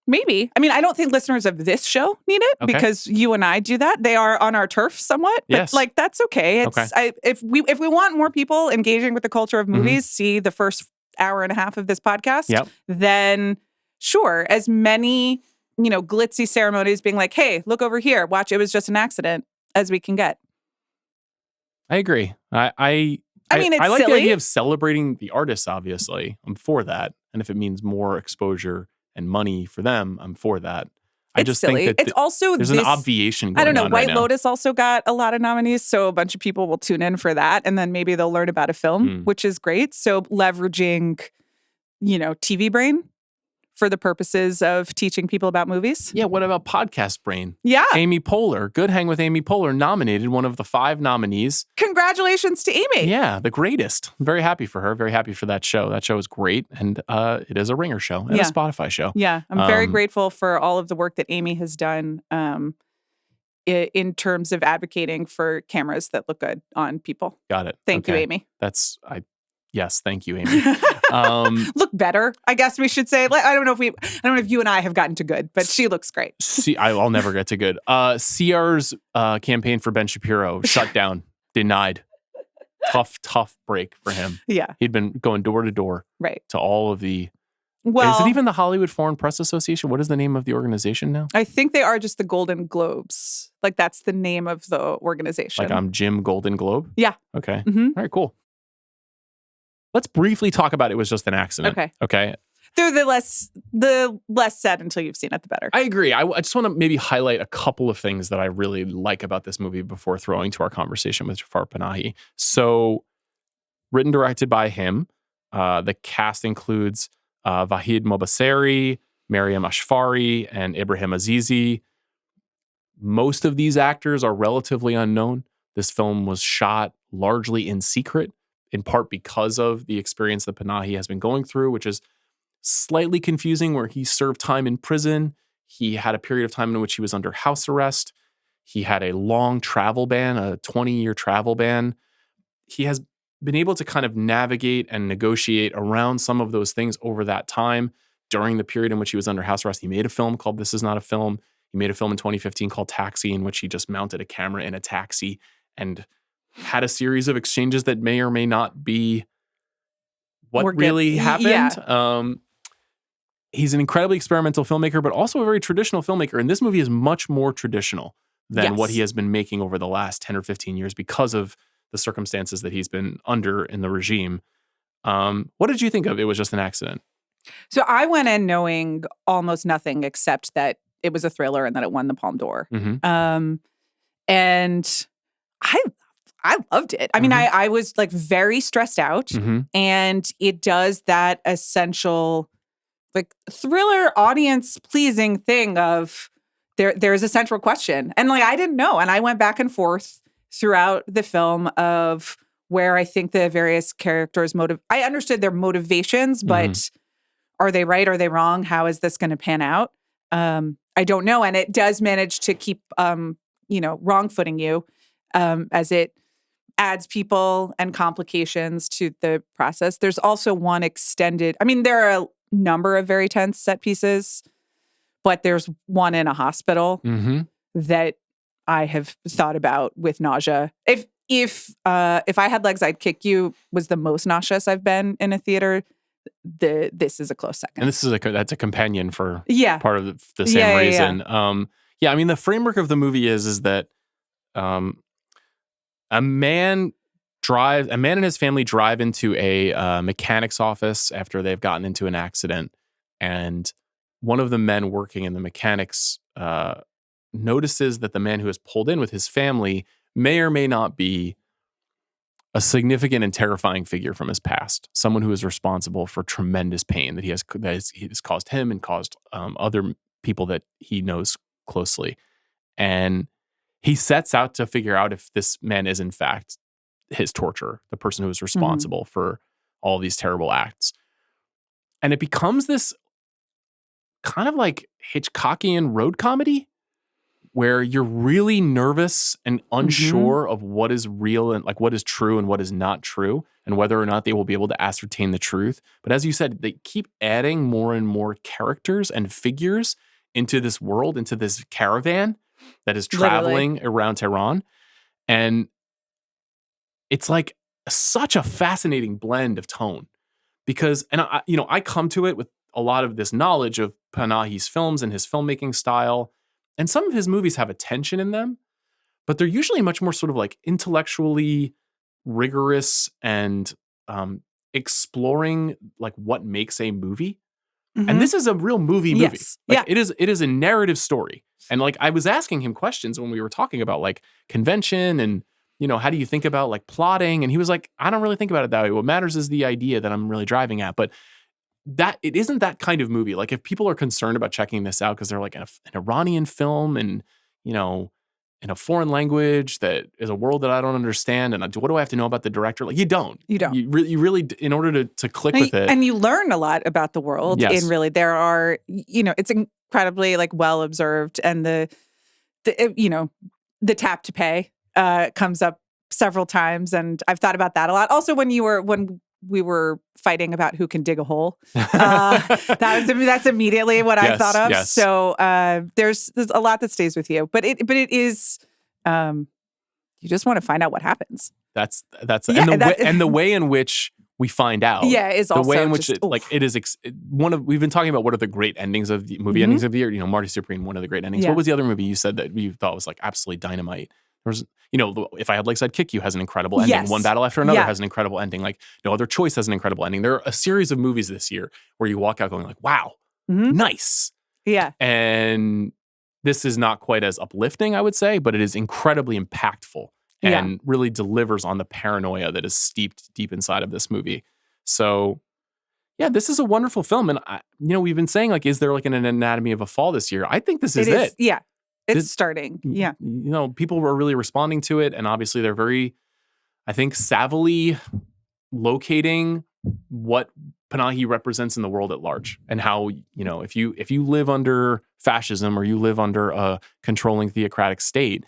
Maybe. I mean, I don't think listeners of this show need it because you and I do that. They are on our turf somewhat. But yes. That's okay. If we want more people engaging with the culture of movies, see the first hour and a half of this podcast, then sure, as many, glitzy ceremonies being like, hey, look over here, watch, it was just an accident, as we can get. I agree. I mean, it's I like silly. the idea of celebrating the artists, obviously. I'm for that. And if it means more exposure and money for them, I'm for that. I just silly. think that it's also there's an obviation going on. I don't know. White right now. Lotus also got a lot of nominees, so a bunch of people will tune in for that, and then maybe they'll learn about a film, which is great. So leveraging, TV brain for the purposes of teaching people about movies. Yeah, what about Podcast Brain? Yeah. Amy Poehler, Good Hang with Amy Poehler, nominated, one of the 5 nominees. Congratulations to Amy. Yeah, the greatest. I'm very happy for her. Very happy for that show. That show is great. And it is a Ringer show and a Spotify show. Yeah, I'm very grateful for all of the work that Amy has done in terms of advocating for cameras that look good on people. Got it. Thank you, Amy. Yes, thank you, Amy. Look better, I guess we should say. I don't know if you and I have gotten to good, but she looks great. I'll never get to good. CR's campaign for Ben Shapiro shut down, denied. Tough break for him. Yeah. He'd been going door to door. Right. To all of the... Well, is it even the Hollywood Foreign Press Association? What is the name of the organization now? I think they are just the Golden Globes. Like, that's the name of the organization. Like, I'm Jim Golden Globe? Yeah. Okay. Mm-hmm. All right, cool. Let's briefly talk about It Was Just an Accident. Okay. The less said until you've seen it, the better. I agree. I just want to maybe highlight a couple of things that I really like about this movie before throwing to our conversation with Jafar Panahi. So, written, directed by him. The cast includes Vahid Mobaseri, Mariam Ashfari, and Ibrahim Azizi. Most of these actors are relatively unknown. This film was shot largely in secret, in part because of the experience that Panahi has been going through, which is slightly confusing, where he served time in prison. He had a period of time in which he was under house arrest. He had a long travel ban, a 20-year travel ban. He has been able to kind of navigate and negotiate around some of those things over that time. During the period in which he was under house arrest, he made a film called This Is Not a Film. He made a film in 2015 called Taxi, in which he just mounted a camera in a taxi and had a series of exchanges that may or may not be what really happened. Yeah. He's an incredibly experimental filmmaker, but also a very traditional filmmaker. And this movie is much more traditional than what he has been making over the last 10 or 15 years because of the circumstances that he's been under in the regime. What did you think of It Was Just an Accident? So I went in knowing almost nothing except that it was a thriller and that it won the Palme d'Or. Mm-hmm. And I loved it. I mean, I was like very stressed out, and it does that essential like thriller audience pleasing thing of there's a central question. And like, I didn't know. And I went back and forth throughout the film of where I think the various characters I understood their motivations, but are they right? Are they wrong? How is this going to pan out? I don't know. And it does manage to keep, wrong-footing you as it adds people and complications to the process. There's also one extended, there are a number of very tense set pieces, but there's one in a hospital that I have thought about with nausea. If I Had Legs, I'd Kick You was the most nauseous I've been in a theater. This is a close second. And this is that's a companion for part of the same Yeah. reason. The framework of the movie is that a man and his family drive into a mechanic's office after they've gotten into an accident, and one of the men working in the mechanic's notices that the man who has pulled in with his family may or may not be a significant and terrifying figure from his past, someone who is responsible for tremendous pain that he has caused him and caused other people that he knows closely. And he sets out to figure out if this man is in fact his torturer, the person who is responsible for all these terrible acts. And it becomes this kind of like Hitchcockian road comedy where you're really nervous and unsure of what is real and like what is true and what is not true, and whether or not they will be able to ascertain the truth. But as you said, they keep adding more and more characters and figures into this world, into this caravan that is traveling around Tehran. And it's like such a fascinating blend of tone because, and I come to it with a lot of this knowledge of Panahi's films and his filmmaking style. And some of his movies have a tension in them, but they're usually much more sort of like intellectually rigorous and exploring like what makes a movie. And this is a real movie. Yes. Like, it is a narrative story. And like I was asking him questions when we were talking about like convention and, how do you think about like plotting? And he was like, I don't really think about it that way. What matters is the idea that I'm really driving at. But that it isn't that kind of movie. Like if people are concerned about checking this out because they're like an Iranian film and, you know, in a foreign language that is a world that I don't understand, and what do I have to know about the director? Like you don't. You really, in order to click with it. And you learn a lot about the world. Yes. And really there are, you know, it's incredibly like well observed, and the you know, the tap to pay comes up several times, and I've thought about that a lot. Also, when we were fighting about who can dig a hole, that's immediately what I thought of. Yes. So there's a lot that stays with you, but it is you just want to find out what happens. That's and the way in which we find out. Yeah, is also the way in which just, it is we've been talking about what are the great endings of the movie endings of the year. You know, Marty Supreme, one of the great endings. Yeah. What was the other movie you said that you thought was like absolutely dynamite? There was, you know, If I Had Legs, I'd Kick You has an incredible ending. Yes. One Battle After Another has an incredible ending. Like No Other Choice has an incredible ending. There are a series of movies this year where you walk out going like, wow, nice. Yeah. And this is not quite as uplifting, I would say, but it is incredibly impactful and really delivers on the paranoia that is steeped deep inside of this movie. So, yeah, this is a wonderful film. And, we've been saying, like, is there like an Anatomy of a Fall this year? I think this is it. Yeah. It's starting. Yeah. You know, people were really responding to it. And obviously they're very, I think, savvily locating what Panahi represents in the world at large, and how, you know, if you live under fascism or you live under a controlling theocratic state,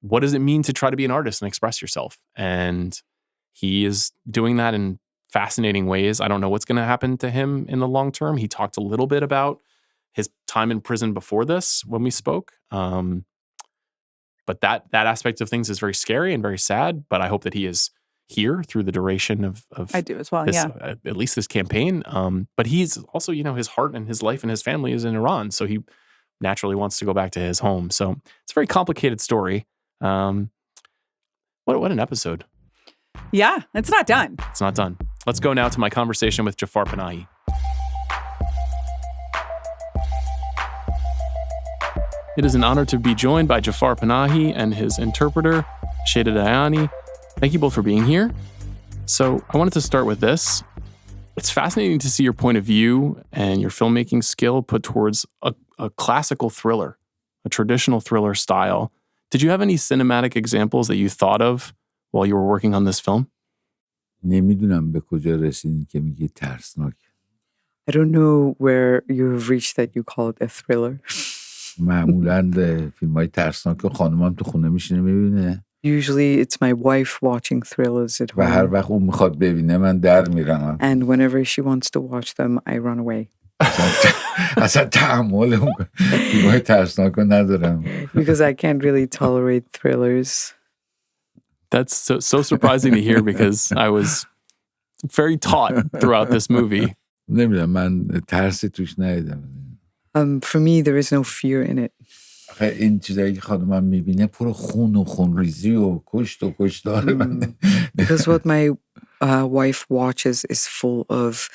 what does it mean to try to be an artist and express yourself? And he is doing that in fascinating ways. I don't know what's going to happen to him in the long term. He talked a little bit about his time in prison before this when we spoke. But that aspect of things is very scary and very sad. But I hope that he is here through the duration of I do as well, this, at least this campaign. But he's also, you know, his heart and his life and his family is in Iran. So he naturally wants to go back to his home. So it's a very complicated story. What an episode. Yeah, it's not done. It's not done. Let's go now to my conversation with Jafar Panahi. It is an honor to be joined by Jafar Panahi and his interpreter, Sheda Dayani. Thank you both for being here. So I wanted to start with this. It's fascinating to see your point of view and your filmmaking skill put towards a classical thriller, a traditional thriller style. Did you have any cinematic examples that you thought of while you were working on this film? نمیدونم به کجا رسیدین که میگی ترسناک. I don't know where you've reached that you call it a thriller. معمولاً فیلم‌های ترسناک که خانمم تو خونه میشینه میبینه. Usually it's my wife watching thrillers at و هر home. وقت اون میخواد ببینه من در میرم. And whenever she wants to watch them, I run away. اصلا تحمل اون فیلم‌های ترسناک رو ندارم. Because I can't really tolerate thrillers. That's so surprising to hear because I was very taught throughout this movie. نمیدونم من ترسی توش ندیدم. For me, there is no fear in it. این چیزایی که خانمم میبینه پر خون و خونریزی و کشت و کشتار منه. Because what my wife watches is full of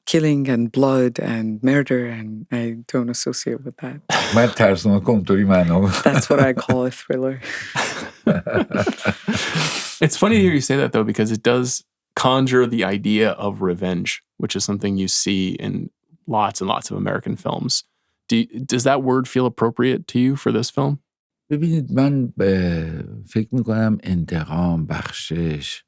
killing and blood and murder, and I don't associate with that. من ترسناک اونطوری منو. That's what I call a thriller. It's funny to hear you say that, though, because it does conjure the idea of revenge, which is something you see in lots and lots of American films. Does that word feel appropriate to you for this film? ببینید من فکر میکنم انتقام، بخشش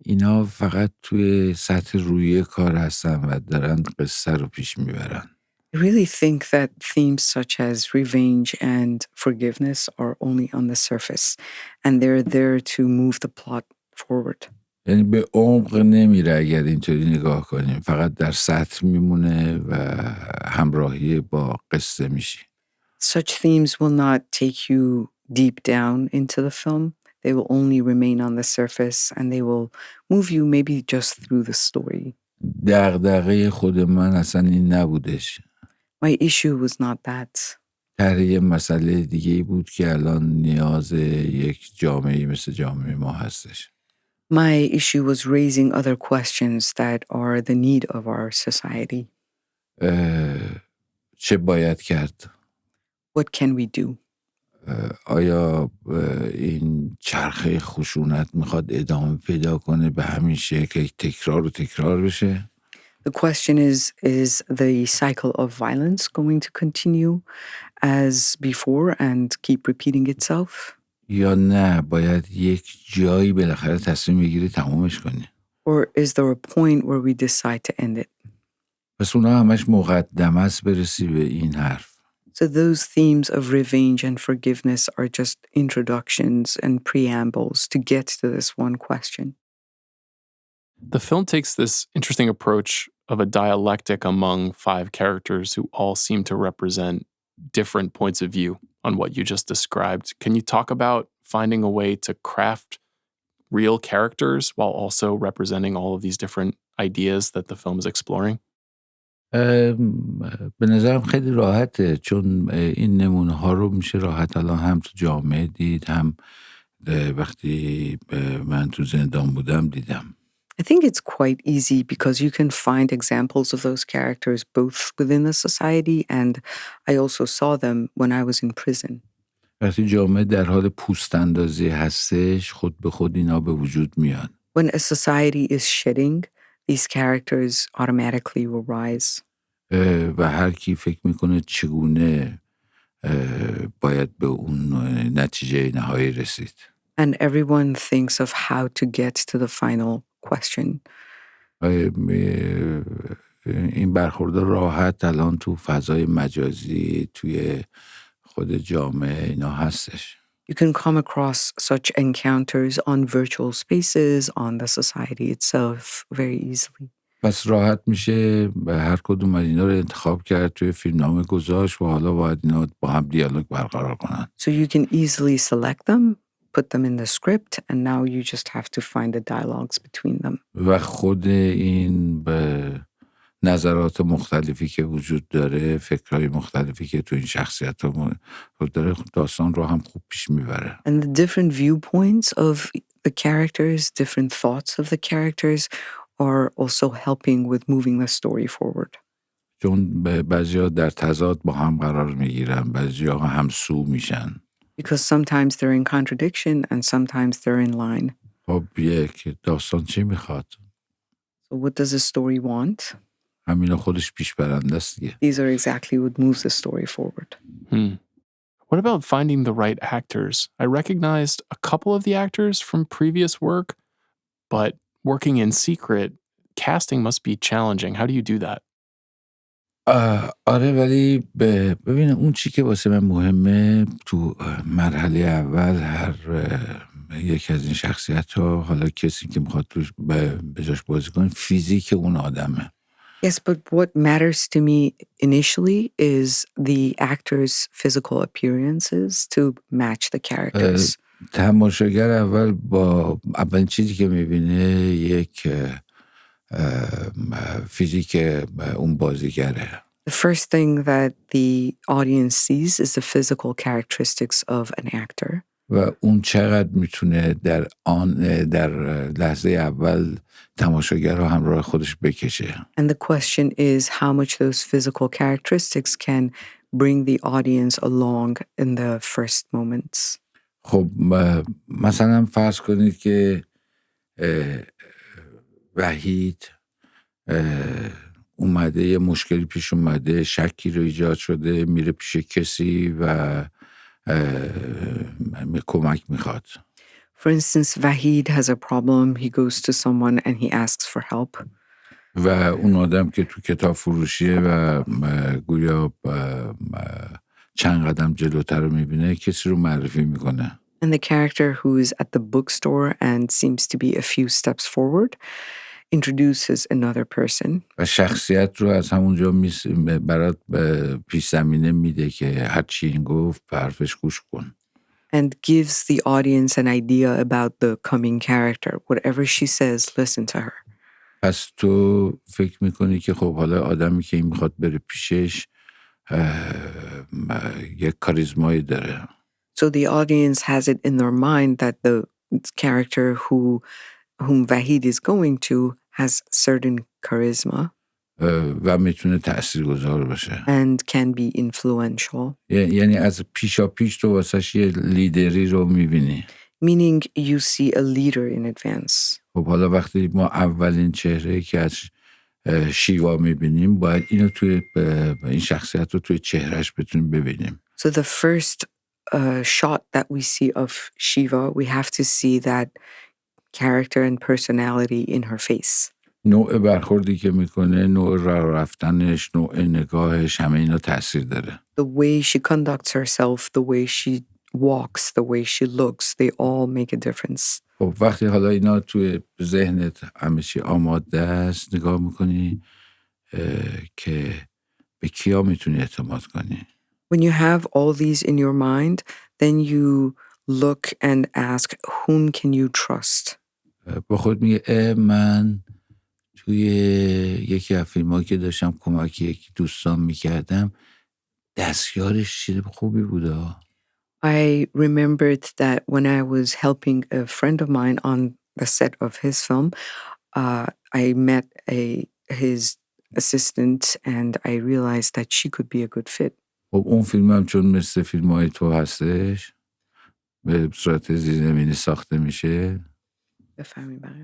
اینا فقط توی سطح روی کار هستن و دارن قصه رو پیش میبرن. I really think that themes such as revenge and forgiveness are only on the surface, and they're there to move the plot forward. یعنی به عمق نمیره اگر اینطوری نگاه کنیم، فقط در سطح میمونه و همراهی با قصه میشی. Such themes will not take you deep down into the film. They will only remain on the surface, and they will move you maybe just through the story. دغدغه خود من اصلا این نبودش. My issue was not that. یه مسئله دیگه بود که الان نیاز یک جامعه مثل جامعه ما هستش. My issue was raising other questions that are the need of our society. چه باید کرد؟ What can we do? آیا این چرخه خشونت میخواد ادامه پیدا کنه به همین شکل تکرار و تکرار بشه؟ The question is the cycle of violence going to continue as before and keep repeating itself? یا نه باید یک جایی بالاخره تصمیم بگیری تمومش کنی. Or is there a point where we decide to end it? پس اونا همش مقدمه است برسی به این حرف. So those themes of revenge and forgiveness are just introductions and preambles to get to this one question. The film takes this interesting approach of a dialectic among 5 characters who all seem to represent different points of view on what you just described. Can you talk about finding a way to craft real characters while also representing all of these different ideas that the film is exploring? به نظرم خیلی راحته چون این نمونه ها رو میشه راحت الان هم تو جامعه دید هم وقتی من تو زندان بودم دیدم. I think it's quite easy because you can find examples of those characters both within the society and I also saw them when I was in prison. وقتی جامعه در حال پوست اندازی هستش خود به خود اینا به وجود میاد. When a society is shedding, these characters automatically will rise. و هر کی فکر میکنه چگونه باید به اون نتیجه نهایی رسید. And everyone thinks of how to get to the final question. این برخورد راحت الان تو فضای مجازی توی خود جامعه اینا هستش. You can come across such encounters on virtual spaces, on the society itself very easily. پس راحت میشه به هر کدوم از اینا رو انتخاب کرد توی فیلمنامه گذاشت و حالا باید اینا با هم دیالوگ برقرار کنن. So you can easily select them, put them in the script, and now you just have to find the dialogues between them. و خود این به نظرات مختلفی که وجود داره، فکرهای مختلفی که تو این شخصیت‌ها وجود داره، داستان رو هم خوب پیش میبره. And the different viewpoints of the characters, different thoughts of the characters are also helping with moving the story forward. چون بعضی‌ها در تضاد با هم قرار میگیرن، بعضی‌ها همسو میشن. Because sometimes they're in contradiction and sometimes they're in line. خب یک داستان چی میخواد؟ So what does a story want? همینا خودش پیش برنده است دیگه. These are exactly what moves the story forward. What about finding the right actors? I recognized a couple of the actors from previous work, but working in secret, casting must be challenging. How do you do that? آره ولی ببین اون چی که واسه من مهمه تو مرحله اول هر یکی از این شخصیت‌ها حالا کسی که میخواد توش به جاش بازی کنه فیزیک اون آدمه. Yes, but what matters to me initially is the actors' physical appearances to match the characters. تماشاگر اول چیزی که میبینه یک فیزیک اون بازیگره. The first thing that the audience sees is the physical characteristics of an actor. و اون چقدر میتونه در لحظه اول تماشاگر رو همراه خودش بکشه. And the question is how much those physical characteristics can bring the audience along in the first moments. خب مثلا فرض کنید که وحید اومده یه مشکلی پیش اومده، شکی رو ایجاد شده، میره پیش کسی و کمک میخواد. For instance, Vahid has a problem, he goes to someone and he asks for help. و اون آدم که تو کتاب فروشیه و گویا چند قدم جلوتر رو میبینه کسی رو معرفی میکنه. And the character who is at the bookstore and seems to be a few steps forward introduces another person. و شخصیت رو از همونجا برات پیش زمینه میده که هر چی این گفت به حرفش گوش کن. And gives the audience an idea about the coming character. Whatever she says, listen to her. پس تو فکر میکنی که خب حالا آدمی که این میخواد بره پیشش یک کاریزمایی داره. So the audience has it in their mind that the character whom Vahid is going to has certain charisma. و میتونه تاثیرگذار باشه. And can be influential. یعنی از پیشا پیش تو واسش یه لیدری رو میبینی. Meaning you see a leader in advance. خب حالا وقتی ما اولین چهره که از شیوا میبینیم باید اینو توی این شخصیت رو توی چهرش بتونیم ببینیم. So the first shot that we see of Shiva, we have to see that character and personality in her face. نوع برخوردی که میکنه، نوع راه رفتنش، نوع نگاهش، همه اینا تاثیر داره. The way she conducts herself, the way she walks, the way she looks, they all make a difference. خب وقتی حالا اینا توی ذهنت همه چی آماده است، نگاه میکنی که به کیا میتونی اعتماد کنی. When you have all these in your mind, then you look and ask, whom can you trust? با خود میگه من توی یکی از فیلم‌ها که داشتم کمک یکی دوستان میکردم دستیارش چیز خوبی بوده. I remembered that when I was helping a friend of mine on the set of his film, I met his assistant and I realized that she could be a good fit. خب اون فیلم هم چون مثل فیلم‌های تو هستش به صورت زیرزمینی ساخته میشه،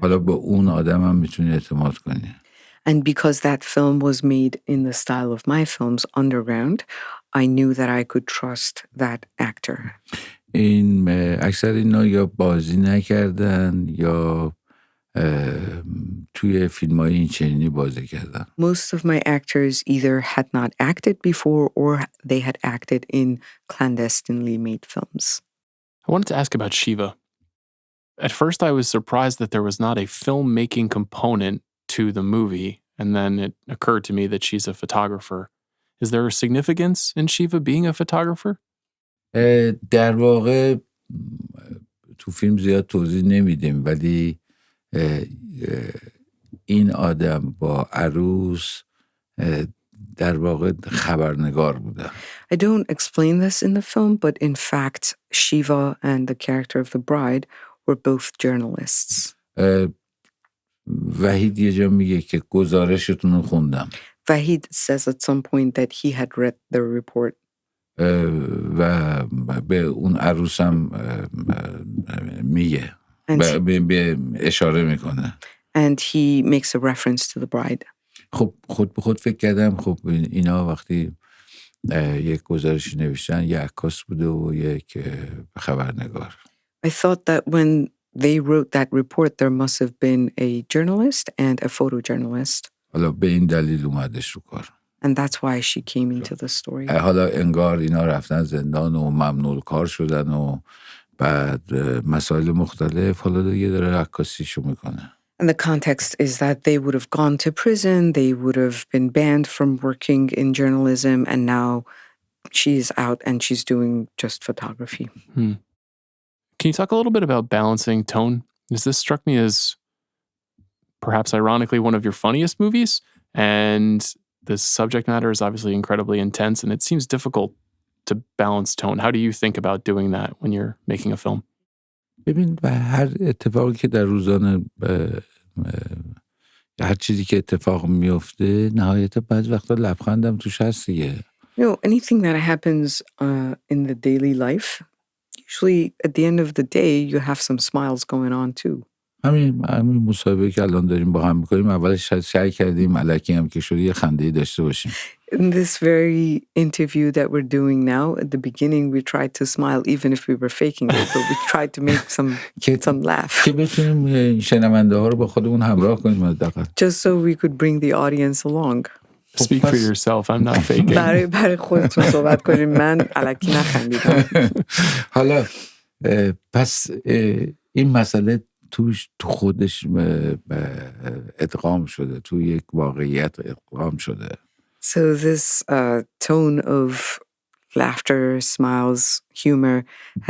حالا با اون آدم هم میتونی اعتماد کنی. And because that film was made in the style of my films, Underground, I knew that I could trust that actor. این اکثر اینا یا بازی نکردن یا توی فیلم‌های این چنینی بازی کردن. Most of my actors either had not acted before or they had acted in clandestinely made films. I wanted to ask about Shiva. At first, I was surprised that there was not a filmmaking component to the movie, and then it occurred to me that she's a photographer. Is there a significance in Shiva being a photographer? در واقع تو فیلم زیاد توضیح نمیدیم، ولی این آدم با عروس در واقع خبرنگار بودن. I don't explain this in the film, but in fact, Shiva and the character of the bride were both journalists. وحید یه جا میگه که گزارشتون رو خوندم. Vahid says at some point that he had read the report. و به اون عروسم میگه به اشاره میکنه. And he makes a reference to the bride. خب خود به خود فکر کردم خب اینا وقتی یک گزارشی نوشتن یک عکاس بوده و یک خبرنگار. I thought that when they wrote that report there must have been a journalist and a photojournalist. حالا به این دلیل اومدش رو کار. And that's why she came into the story. حالا انگار اینا رفتن زندان و ممنوع کار شدن و بعد مسائل مختلف، حالا دیگه داره عکاسیشو میکنه. And the context is that they would have gone to prison, they would have been banned from working in journalism, and now she's out and she's doing just photography. Can you talk a little bit about balancing tone? This struck me as perhaps ironically one of your funniest movies, and the subject matter is obviously incredibly intense, and it seems difficult to balance tone. How do you think about doing that when you're making a film? ببین هر اتفاقی که در روزانه هر چیزی که اتفاق میفته نهایت بعض وقتا لبخندم توش هست دیگه. Anything that happens in the daily life, usually at the end of the day you have some smiles going on too. همین مصاحبه که الان داریم با هم میکنیم اولش سعی کردیم الکی هم که شده یه خنده‌ای داشته باشیم. In this very interview that we're doing now, at the beginning we tried to smile even if we were faking it, but we tried to make some laugh. که بتونیم شنونده ها رو با خودمون همراه کنیم حداقل. Just so we could bring the audience along. Speak for yourself, I'm not faking. برای خودتون صحبت کنیم، من الکی نخندیدم. حالا پس این مسئله تو خودش ادغام شده، تو یک واقعیت ادغام شده. So this tone of laughter, smiles, humor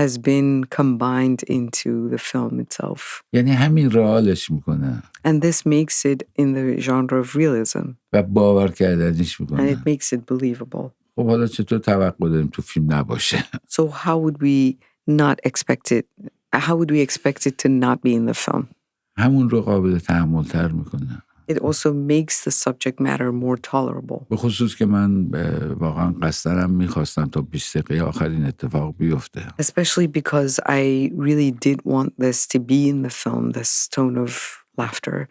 has been combined into the film itself. یعنی همین رئالش میکنه. And this makes it in the genre of realism. و باور کردنیش میکنه. And it makes it believable. خب حالا چطور توقع داریم تو فیلم نباشه؟ So how would we expect it to not be in the film? همون رو قابل تحمل تر میکنه. It also makes the subject matter more tolerable. به خصوص که من واقعا قصدنم میخواستم تا 20 دقیقه آخرین اتفاق بیفته. Especially because I really did want this to be in the film, this tone of laughter,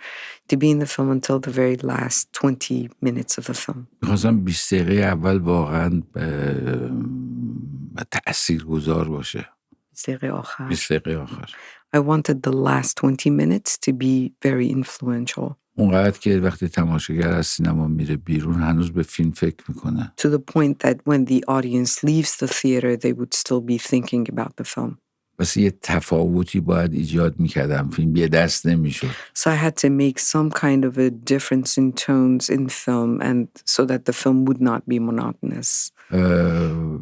to be in the film until the very last 20 minutes of the film. می‌خواستم 20 دقیقه اول واقعاً تأثیرگذار باشه. 20 دقیقه آخر. I wanted the last 20 minutes to be very influential. اونقدر که وقتی تماشاگر از سینما میره بیرون هنوز به فیلم فکر میکنه. To the point that when the audience leaves the theater, they would still be thinking about the film. واسه یه تفاوتی باید ایجاد میکردم. فیلم یه دست نمیشد. So I had to make some kind of a difference in tones in film and so that the film would not be monotonous.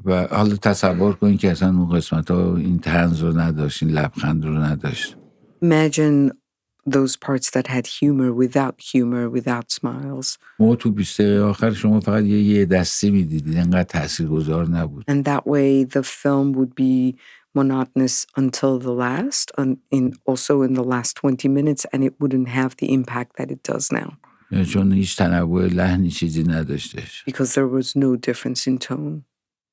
و حالا تصور کنید که اصلا اون قسمت ها این طنز رو نداشت، این لبخند رو نداشت. Imagine those parts that had humor, without smiles. ما تو 20 دقیقه آخر شما فقط یه دستی میدیدید، انقدر تاثیرگذار نبود. And that way the film would be monotonous until the last, also in the last 20 minutes, and it wouldn't have the impact that it does now. چون هیچ تنوع لحنی چیزی نداشتش. Because there was no difference in tone.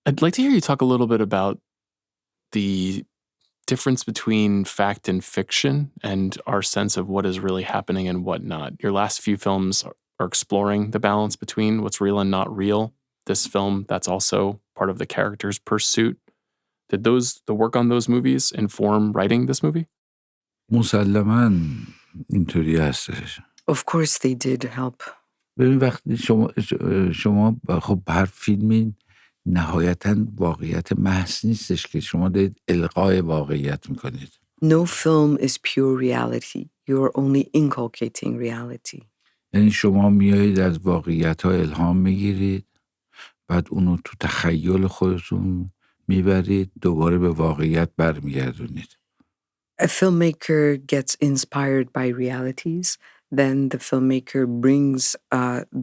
I'd like to hear you talk a little bit about the difference between fact and fiction and our sense of what is really happening and what not. Your last few films are exploring the balance between what's real and not real. This film, that's also part of the character's pursuit. Did the work on those movies inform writing this movie? مسلماً اینطوری هستش. Of course they did help. ببین وقتی شما خب هر فیلمی نهایتاً واقعیت محض نیستش که شما دارید القای واقعیت میکنید. No film is pure reality. You're only inculcating reality. یعنی شما میایید از واقعیت ها الهام میگیرید، بعد اونو تو تخیل خودتون میبرید، دوباره به واقعیت برمیگردونید. A filmmaker gets inspired by realities, then the filmmaker brings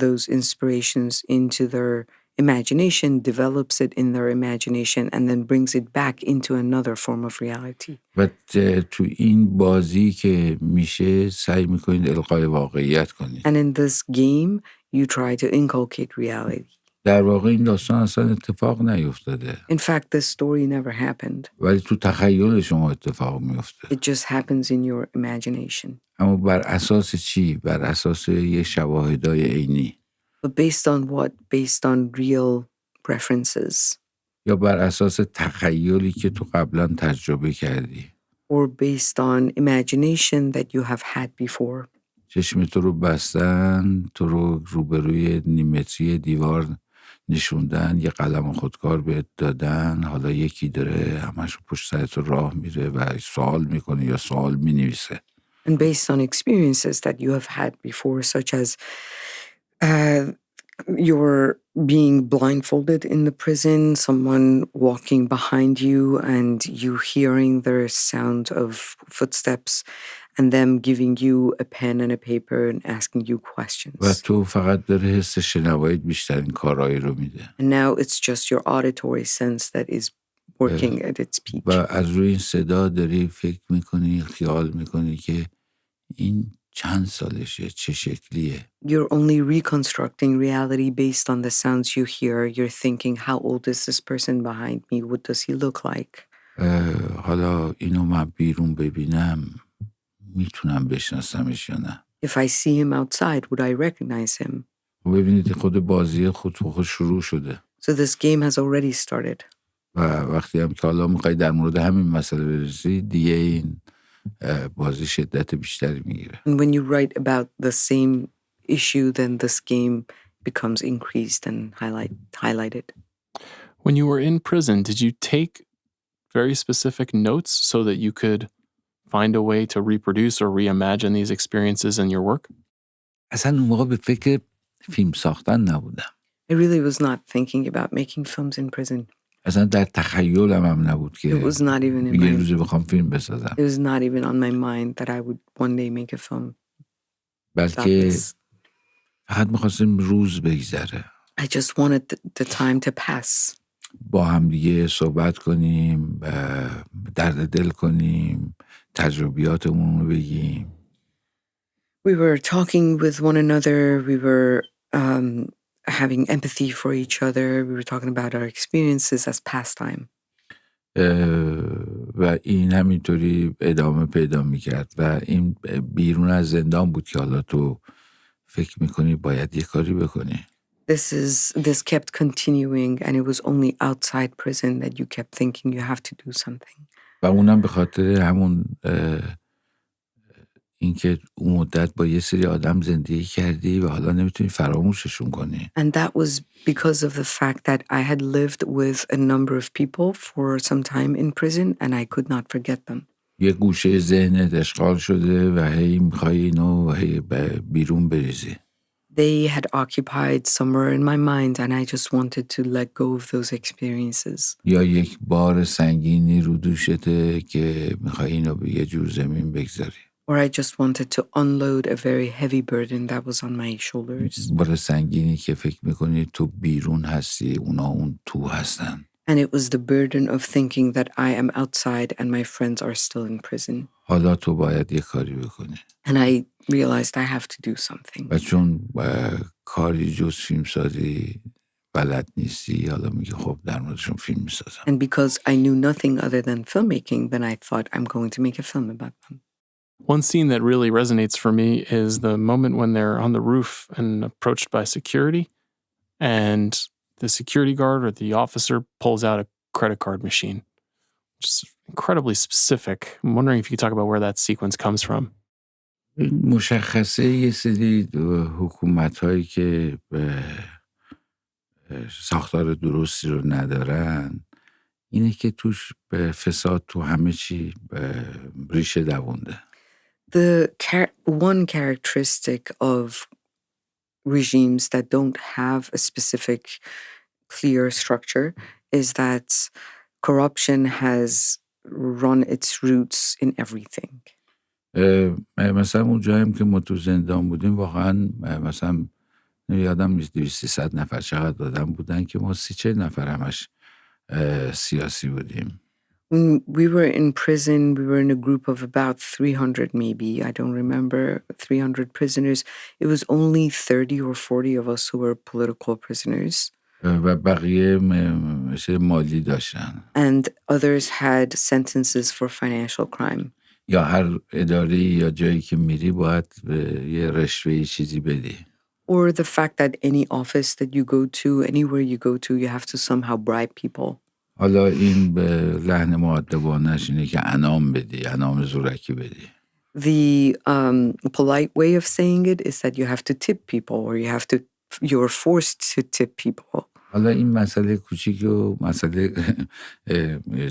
those inspirations into their imagination, develops it in their imagination, and then brings it back into another form of reality. و تو این بازی که میشه سعی میکنید القای واقعیت کنید. And in this game, you try to inculcate reality. در واقع این داستان اصلا اتفاق نیفتاده. In fact, this story never happened. ولی تو تخیل شما اتفاق میفته. It just happens in your imagination. اما بر اساس چی؟ بر اساس یه شواهدای عینی. But based on what? Based on real references. یا بر اساس تخیلی که تو قبلا تجربه کردی. Or based on imagination that you have had before. چشم تو رو بستن، تو رو روبروی نیمتری دیوار نشوندن، یه قلم خودکار بهت دادن، حالا یکی داره همش پشت سرت راه میره و سوال میکنه یا سوال مینویسه. And based on experiences that you have had before, such as you're being blindfolded in the prison, someone walking behind you and you hearing their sound of footsteps and them giving you a pen and a paper and asking you questions. و تو فقط داره حس شنواییت بیشترین کارایی رو میده. And now it's just your auditory sense that is working at its peak. و از روی این صدا داری فکر میکنی، خیال میکنی که این چند سالشه، چه شکلیه. You're only reconstructing reality based on the sounds you hear. You're thinking, how old is this person behind me? What does he look like? حالا اینو من بیرون ببینم میتونم بشناسمش یا نه. If I see him outside, would I recognize him? ببینید خود بازی خود شروع شده. So this game has already started. و وقتی هم که حالا میخوای در مورد همین مسئله برسی دیگه این بازی شدت بیشتری میگیره. And when you write about the same issue, then this game becomes increased and highlighted. When you were in prison, did you take very specific notes so that you could find a way to reproduce or reimagine these experiences in your work? اصلا اون موقع به فکر فیلم ساختن نبودم. I really was not thinking about making films in prison. اصلا در تخیلم هم نبود که It was not even in یه my. روزی بخوام فیلم بسازم. It was not even on my mind that I would one day make a film. بلکه فقط میخواستیم روز بگذره. I just wanted the time to pass. با هم دیگه صحبت کنیم، درد دل کنیم، تجربیاتمون رو بگیم. We were talking with one another. We were having empathy for each other. We were talking about our experiences as pastime. و این همینطوری ادامه پیدا میکرد و این بیرون از زندان بود که حالا تو فکر میکنی باید یه کاری بکنی. This kept continuing and it was only outside prison that you kept thinking you have to do something. و اونم به خاطر همون اینکه اون مدت با یه سری آدم زندگی کردی و حالا نمیتونی فراموششون کنی. And that was because of the fact that I had lived with a number of people for some time in prison and I could not forget them. یه گوشه ذهنت اشغال شده و هی میخوای اینو هی بیرون بریزی. They had occupied somewhere in my mind and I just wanted to let go of those experiences. یا یک بار سنگینی رو دوشته که میخوای اینو به یه جور زمین بگذاری. Or I just wanted to unload a very heavy burden that was on my shoulders. بار سنگینی که فکر میکنی تو بیرون هستی اونا اون تو هستن. And it was the burden of thinking that I am outside and my friends are still in prison. حالا تو باید یه کاری بکنی. And I realized I have to do something. و چون کاری جز فیلم سازی بلد نیستی حالا میگه خب در موردشون فیلم میسازم. And because I knew nothing other than filmmaking, then I thought I'm going to make a film about them. One scene that really resonates for me is the moment when they're on the roof and approached by security, and the security guard or the officer pulls out a credit card machine, which is incredibly specific. I'm wondering if you could talk about where that sequence comes from. مشخصه یه سری حکومت‌هایی که ساختار درستی رو ندارن اینه که توش فساد تو همه چی ریشه دوونده. One characteristic of regimes that don't have a specific clear structure is that corruption has run its roots in everything. مثلا اون جاییم که ما تو زندان بودیم واقعا مثلا یادم 200-300 نفر چقدر آدم بودن که ما 30-40 نفر همش سیاسی بودیم. When we were in prison, we were in a group of about 300 maybe, I don't remember, 300 prisoners. It was only 30 or 40 of us who were political prisoners. و بقیه مالی داشتن. And others had sentences for financial crime. یا هر اداره یا جایی که میری باید یه رشوه چیزی بدی. Or the fact that any office that you go to, anywhere you go to, you have to somehow bribe people. حالا این به لحن مؤدبانش اینه که انعام بدی، انعام زورکی بدی. The polite way of saying it is that you have to tip people or you're forced to tip people. حالا این مسئله کوچیک و مسئله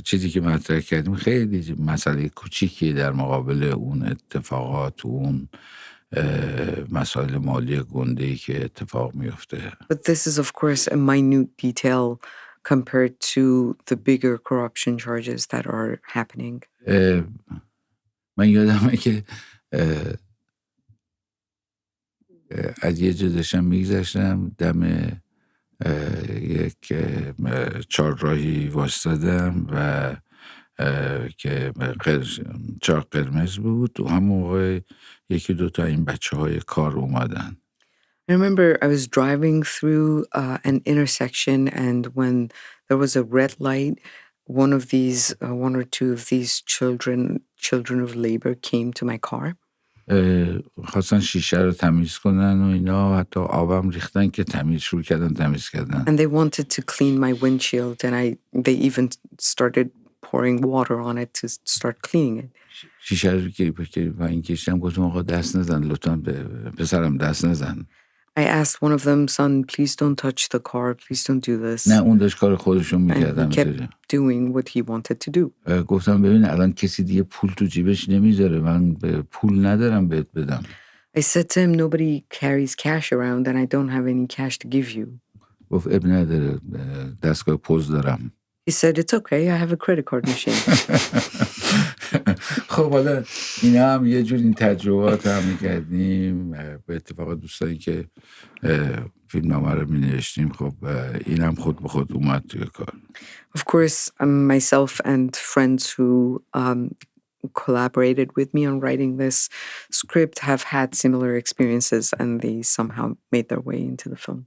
چیزی که مطرح کردیم خیلی مسئله کوچیکی در مقابل اون اتفاقات و اون مسائل مالی گنده‌ای که اتفاق میفته. But this is of course a minute detail compared to the bigger corruption charges that are happening. من یادمه که از یه جا داشتم میگذشتم دم یک چهارراهی واسطادم و که چراغ قرمز بود و همون موقع یکی دوتا این بچه‌های کار اومدن. I remember I was driving through an intersection and when there was a red light, one or two of these children of labor came to my car. خواستن شیشه رو تمیز کنن و اینا حتی آبم ریختن که شروع کردن تمیز کردن. And they wanted to clean my windshield and they even started pouring water on it to start cleaning it. شیشه رو که پایین کشیدم گفتم آقا دست نزن لطفاً پسرم دست نزن. I asked one of them, son, please don't touch the car, please don't do this. نه اون داشت کار خودشون می‌کرد. And he kept doing what he wanted to do. گفتم ببین الان کسی دیگه پول تو جیبش نمیذاره من پول ندارم بهت بدم. I said to him, nobody carries cash around and I don't have any cash to give you. گفت اب نداره دستگاه پوز دارم. He said, it's okay, I have a credit card machine. خب حالا اینا هم یه جور این تجربات هم میکردیم به اتفاق دوستانی که فیلمنامه رو مینوشتیم خب این هم خود به خود اومد توی کار. Of course, myself and friends who collaborated with me on writing this script have had similar experiences and they somehow made their way into the film.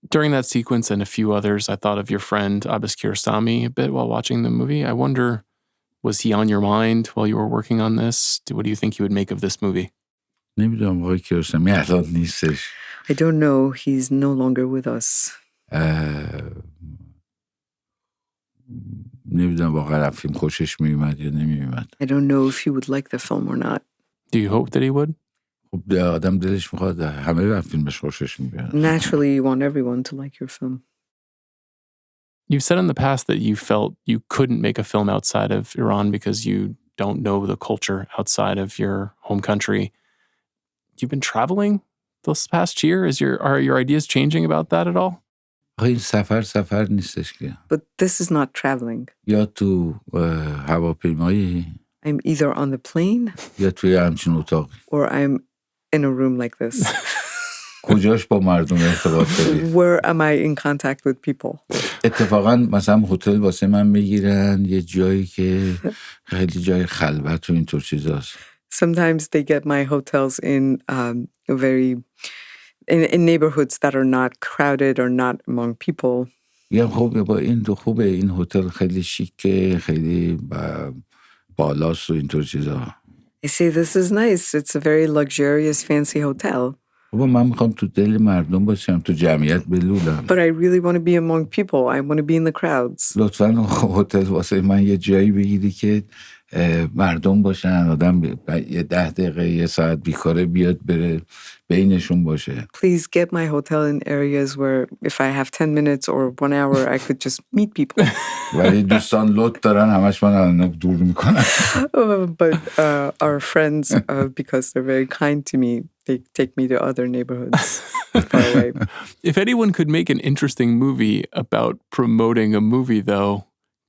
During that sequence and a few others, I thought of your friend Abbas Kiarostami a bit while watching the movie. I wonder, was he on your mind while you were working on this? What do you think you would make of this movie? نمیدونم آقای کیارستمی الان نیستش. I don't know. He's no longer with us. نمیدونم واقعا فیلم خوشش میومد یا نمیومد. I don't know if he would like the film or not. Do you hope that he would? خب آدم دلش میخواد همه از فیلمش خوشش میاد. Naturally, you want everyone to like your film. You've said in the past that you felt you couldn't make a film outside of Iran because you don't know the culture outside of your home country. You've been traveling this past year. Are your ideas changing about that at all? این سفر نیستش که. But this is not traveling. یا تو هواپیمایی I'm either on the plane یا توی همچین اتاقی. or I'm in a room like this. کجاش با مردم ارتباط داری؟ Where am I in contact with people? اتفاقا مثلا هتل واسه من میگیرن یه جایی که خیلی جای خلوت و اینطور چیزاست. Sometimes they get my hotels in in neighborhoods that are not crowded or not among people. یا خوبه با این دو خوبه این هتل خیلی شیکه خیلی بالاست و اینطور چیزا. I say this is nice. It's a very luxurious, fancy hotel. بابا من میخوام تو دل مردم باشم تو جمعیت بلولم. But I really want to be among people. I want to be in the crowds. لطفاً هتل واسه من یه جایی بگیری که مردم باشن آدم یه 10 دقیقه یه ساعت بیکاره بیاد بره بینشون باشه. Please get my hotel in areas where if I have 10 minutes or 1 hour I could just meet people. ولی دوستان لط دارن همش من دور میکنن. But our friends, because they're very kind to me, they take me to other neighborhoods far away. If anyone could make an interesting movie about promoting a movie, though,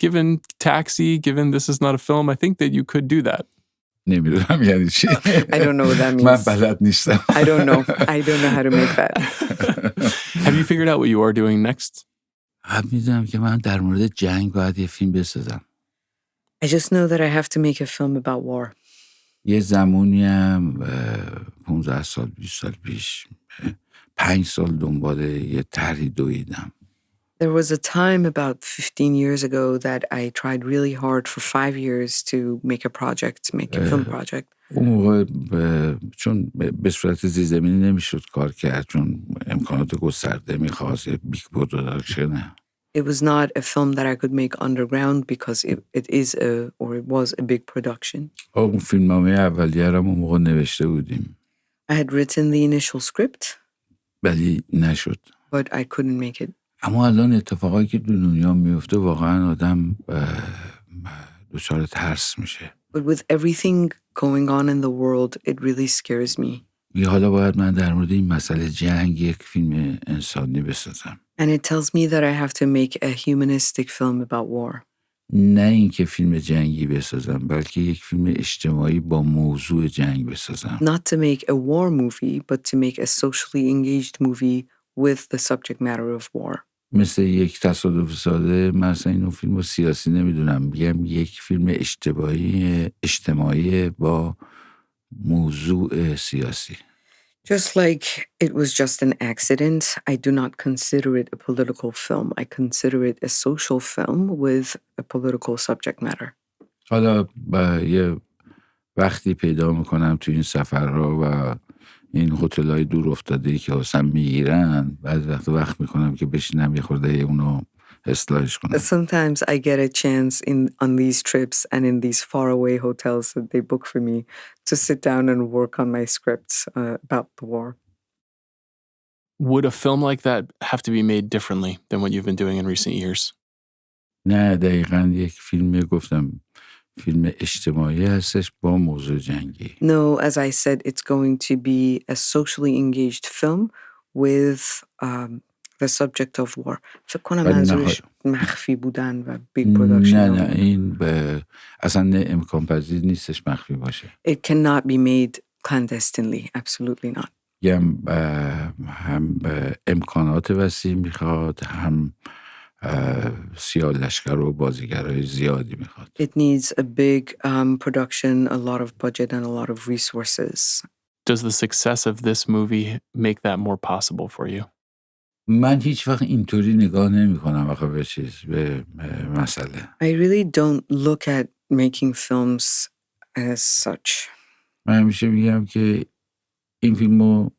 given Taxi, given this is not a film, I think that you could do that. نمیدونم یعنی چی. I don't know what that means. من بلد نیستم. I don't know. I don't know how to make that. Have you figured out what you are doing next? میدونم که من در مورد جنگ باید یه فیلم بسازم. I just know that I have to make a film about war. یه زمانی هم 15 سال 20 سال پیش 5 سال دنبال یه طرحی دویدم. There was a time about 15 years ago that I tried really hard for 5 years to make a project, make a film project. اون موقع چون به صورت زیرزمینی نمیشد کار کرد چون امکانات گسترده میخواست بیگ پروداکشنه. It was not a film that I could make underground because it was a big production. اون فیلمنامه اولیه رو اون موقع نوشته بودیم. I had written the initial script. ولی نشد. But I couldn't make it. اما الان اتفاقایی که تو دنیا میفته واقعا آدم دچار ترس میشه. But with everything going on in the world, it really scares me. حالا باید من در مورد این مسئله جنگ یک فیلم انسانی بسازم. And it tells me that I have to make a humanistic film about war. نه اینکه فیلم جنگی بسازم بلکه یک فیلم اجتماعی با موضوع جنگ بسازم. Not to make a war movie, but to make a socially engaged movie with the subject matter of war. مثل یک تصادف ساده مثلا اینو فیلم سیاسی نمیدونم میگم یک فیلم اجتماعی با موضوع سیاسی. Just like it was just an accident, I do not consider it a political film. I consider it a social film with a political subject matter. حالا یه وقتی پیدا میکنم تو این سفرها و این هتل‌های دور افتاده‌ای که واسم میگیرن بعد وقت میکنم که بشینم یه خورده اونو اصلاحش کنم. Sometimes I get a chance on these trips and in these faraway hotels that they book for me to sit down and work on my scripts about the war. Would a film like that have to be made differently than what you've been doing in recent years? نه دقیقاً یک فیلم گفتم فیلم اجتماعی هستش با موضوع جنگی. No, as I said, it's going to be a socially engaged film with the subject of war. فکر کنم منظورش مخفی بودن و big production. نه این اصلا امکان پذیر نیستش مخفی باشه. It cannot be made clandestinely, absolutely not. هم امکانات وسیع میخواد هم سیاه لشکر و بازیگرای زیادی میخواد. It needs a big production, a lot of budget and a lot of resources. Does the success of this movie make that more possible for you? من هیچ وقت اینطوری نگاه نمی کنم آخه به مسئله. I really don't look at making films as such. من همیشه میگم که این فیلمو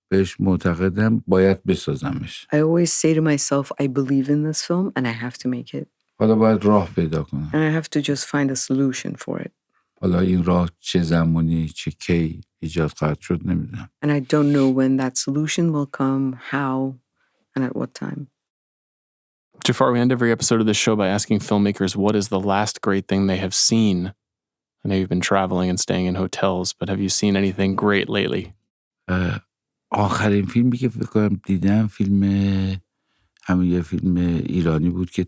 بهش معتقدم باید بسازمش. I always say to myself, I believe in this film and I have to make it. حالا باید راه پیدا کنم. And I have to just find a solution for it. حالا این راه چه زمانی چه کی ایجاد خواهد شد نمیدونم. And I don't know when that solution will come, how, and at what time. Jafar, we end every episode of this show by asking filmmakers what is the last great thing they have seen. I know you've been traveling and staying in hotels, but have you seen anything great lately? آخرین فیلمی که فکر کنم دیدم همین یه فیلم ایرانی بود که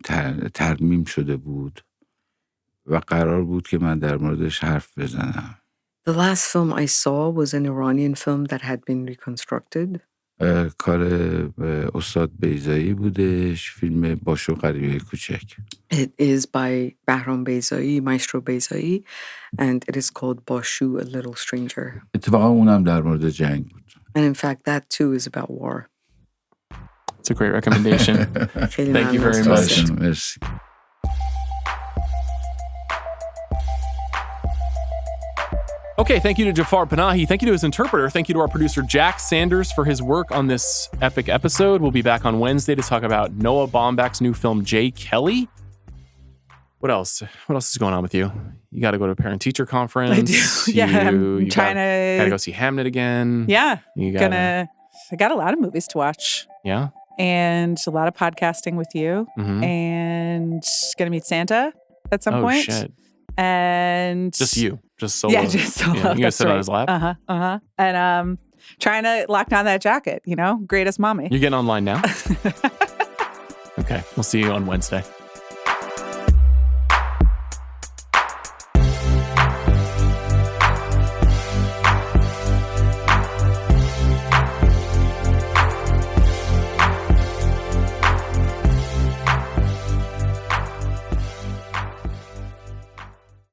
ترمیم شده بود و قرار بود که من در موردش حرف بزنم. The last film I saw was an Iranian film that had been reconstructed. کار استاد بیضایی بودش، فیلم باشو غریبه کوچک. It is by Bahram Beyzai, Maestro Beyzai, and it is called Bashu, A Little Stranger. اتفاقا اونم در مورد جنگ بود. And in fact, that too is about war. It's a great recommendation. Thank you very much. مرسی. Okay, thank you to Jafar Panahi. Thank you to his interpreter. Thank you to our producer, Jack Sanders, for his work on this epic episode. We'll be back on Wednesday to talk about Noah Baumbach's new film, Jay Kelly. What else? What else is going on with you? You got to go to a parent-teacher conference. I do. Yeah, I'm trying to... Got to go see Hamnet again. Yeah. I got a lot of movies to watch. Yeah? And a lot of podcasting with you. Mm-hmm. And going to meet Santa at some point. Oh, shit. And... Just you. Just solo. Yeah, just solo. Yeah, you guys sit on his lap? And trying to lock down that jacket, greatest mommy. You're getting online now? Okay, we'll see you on Wednesday.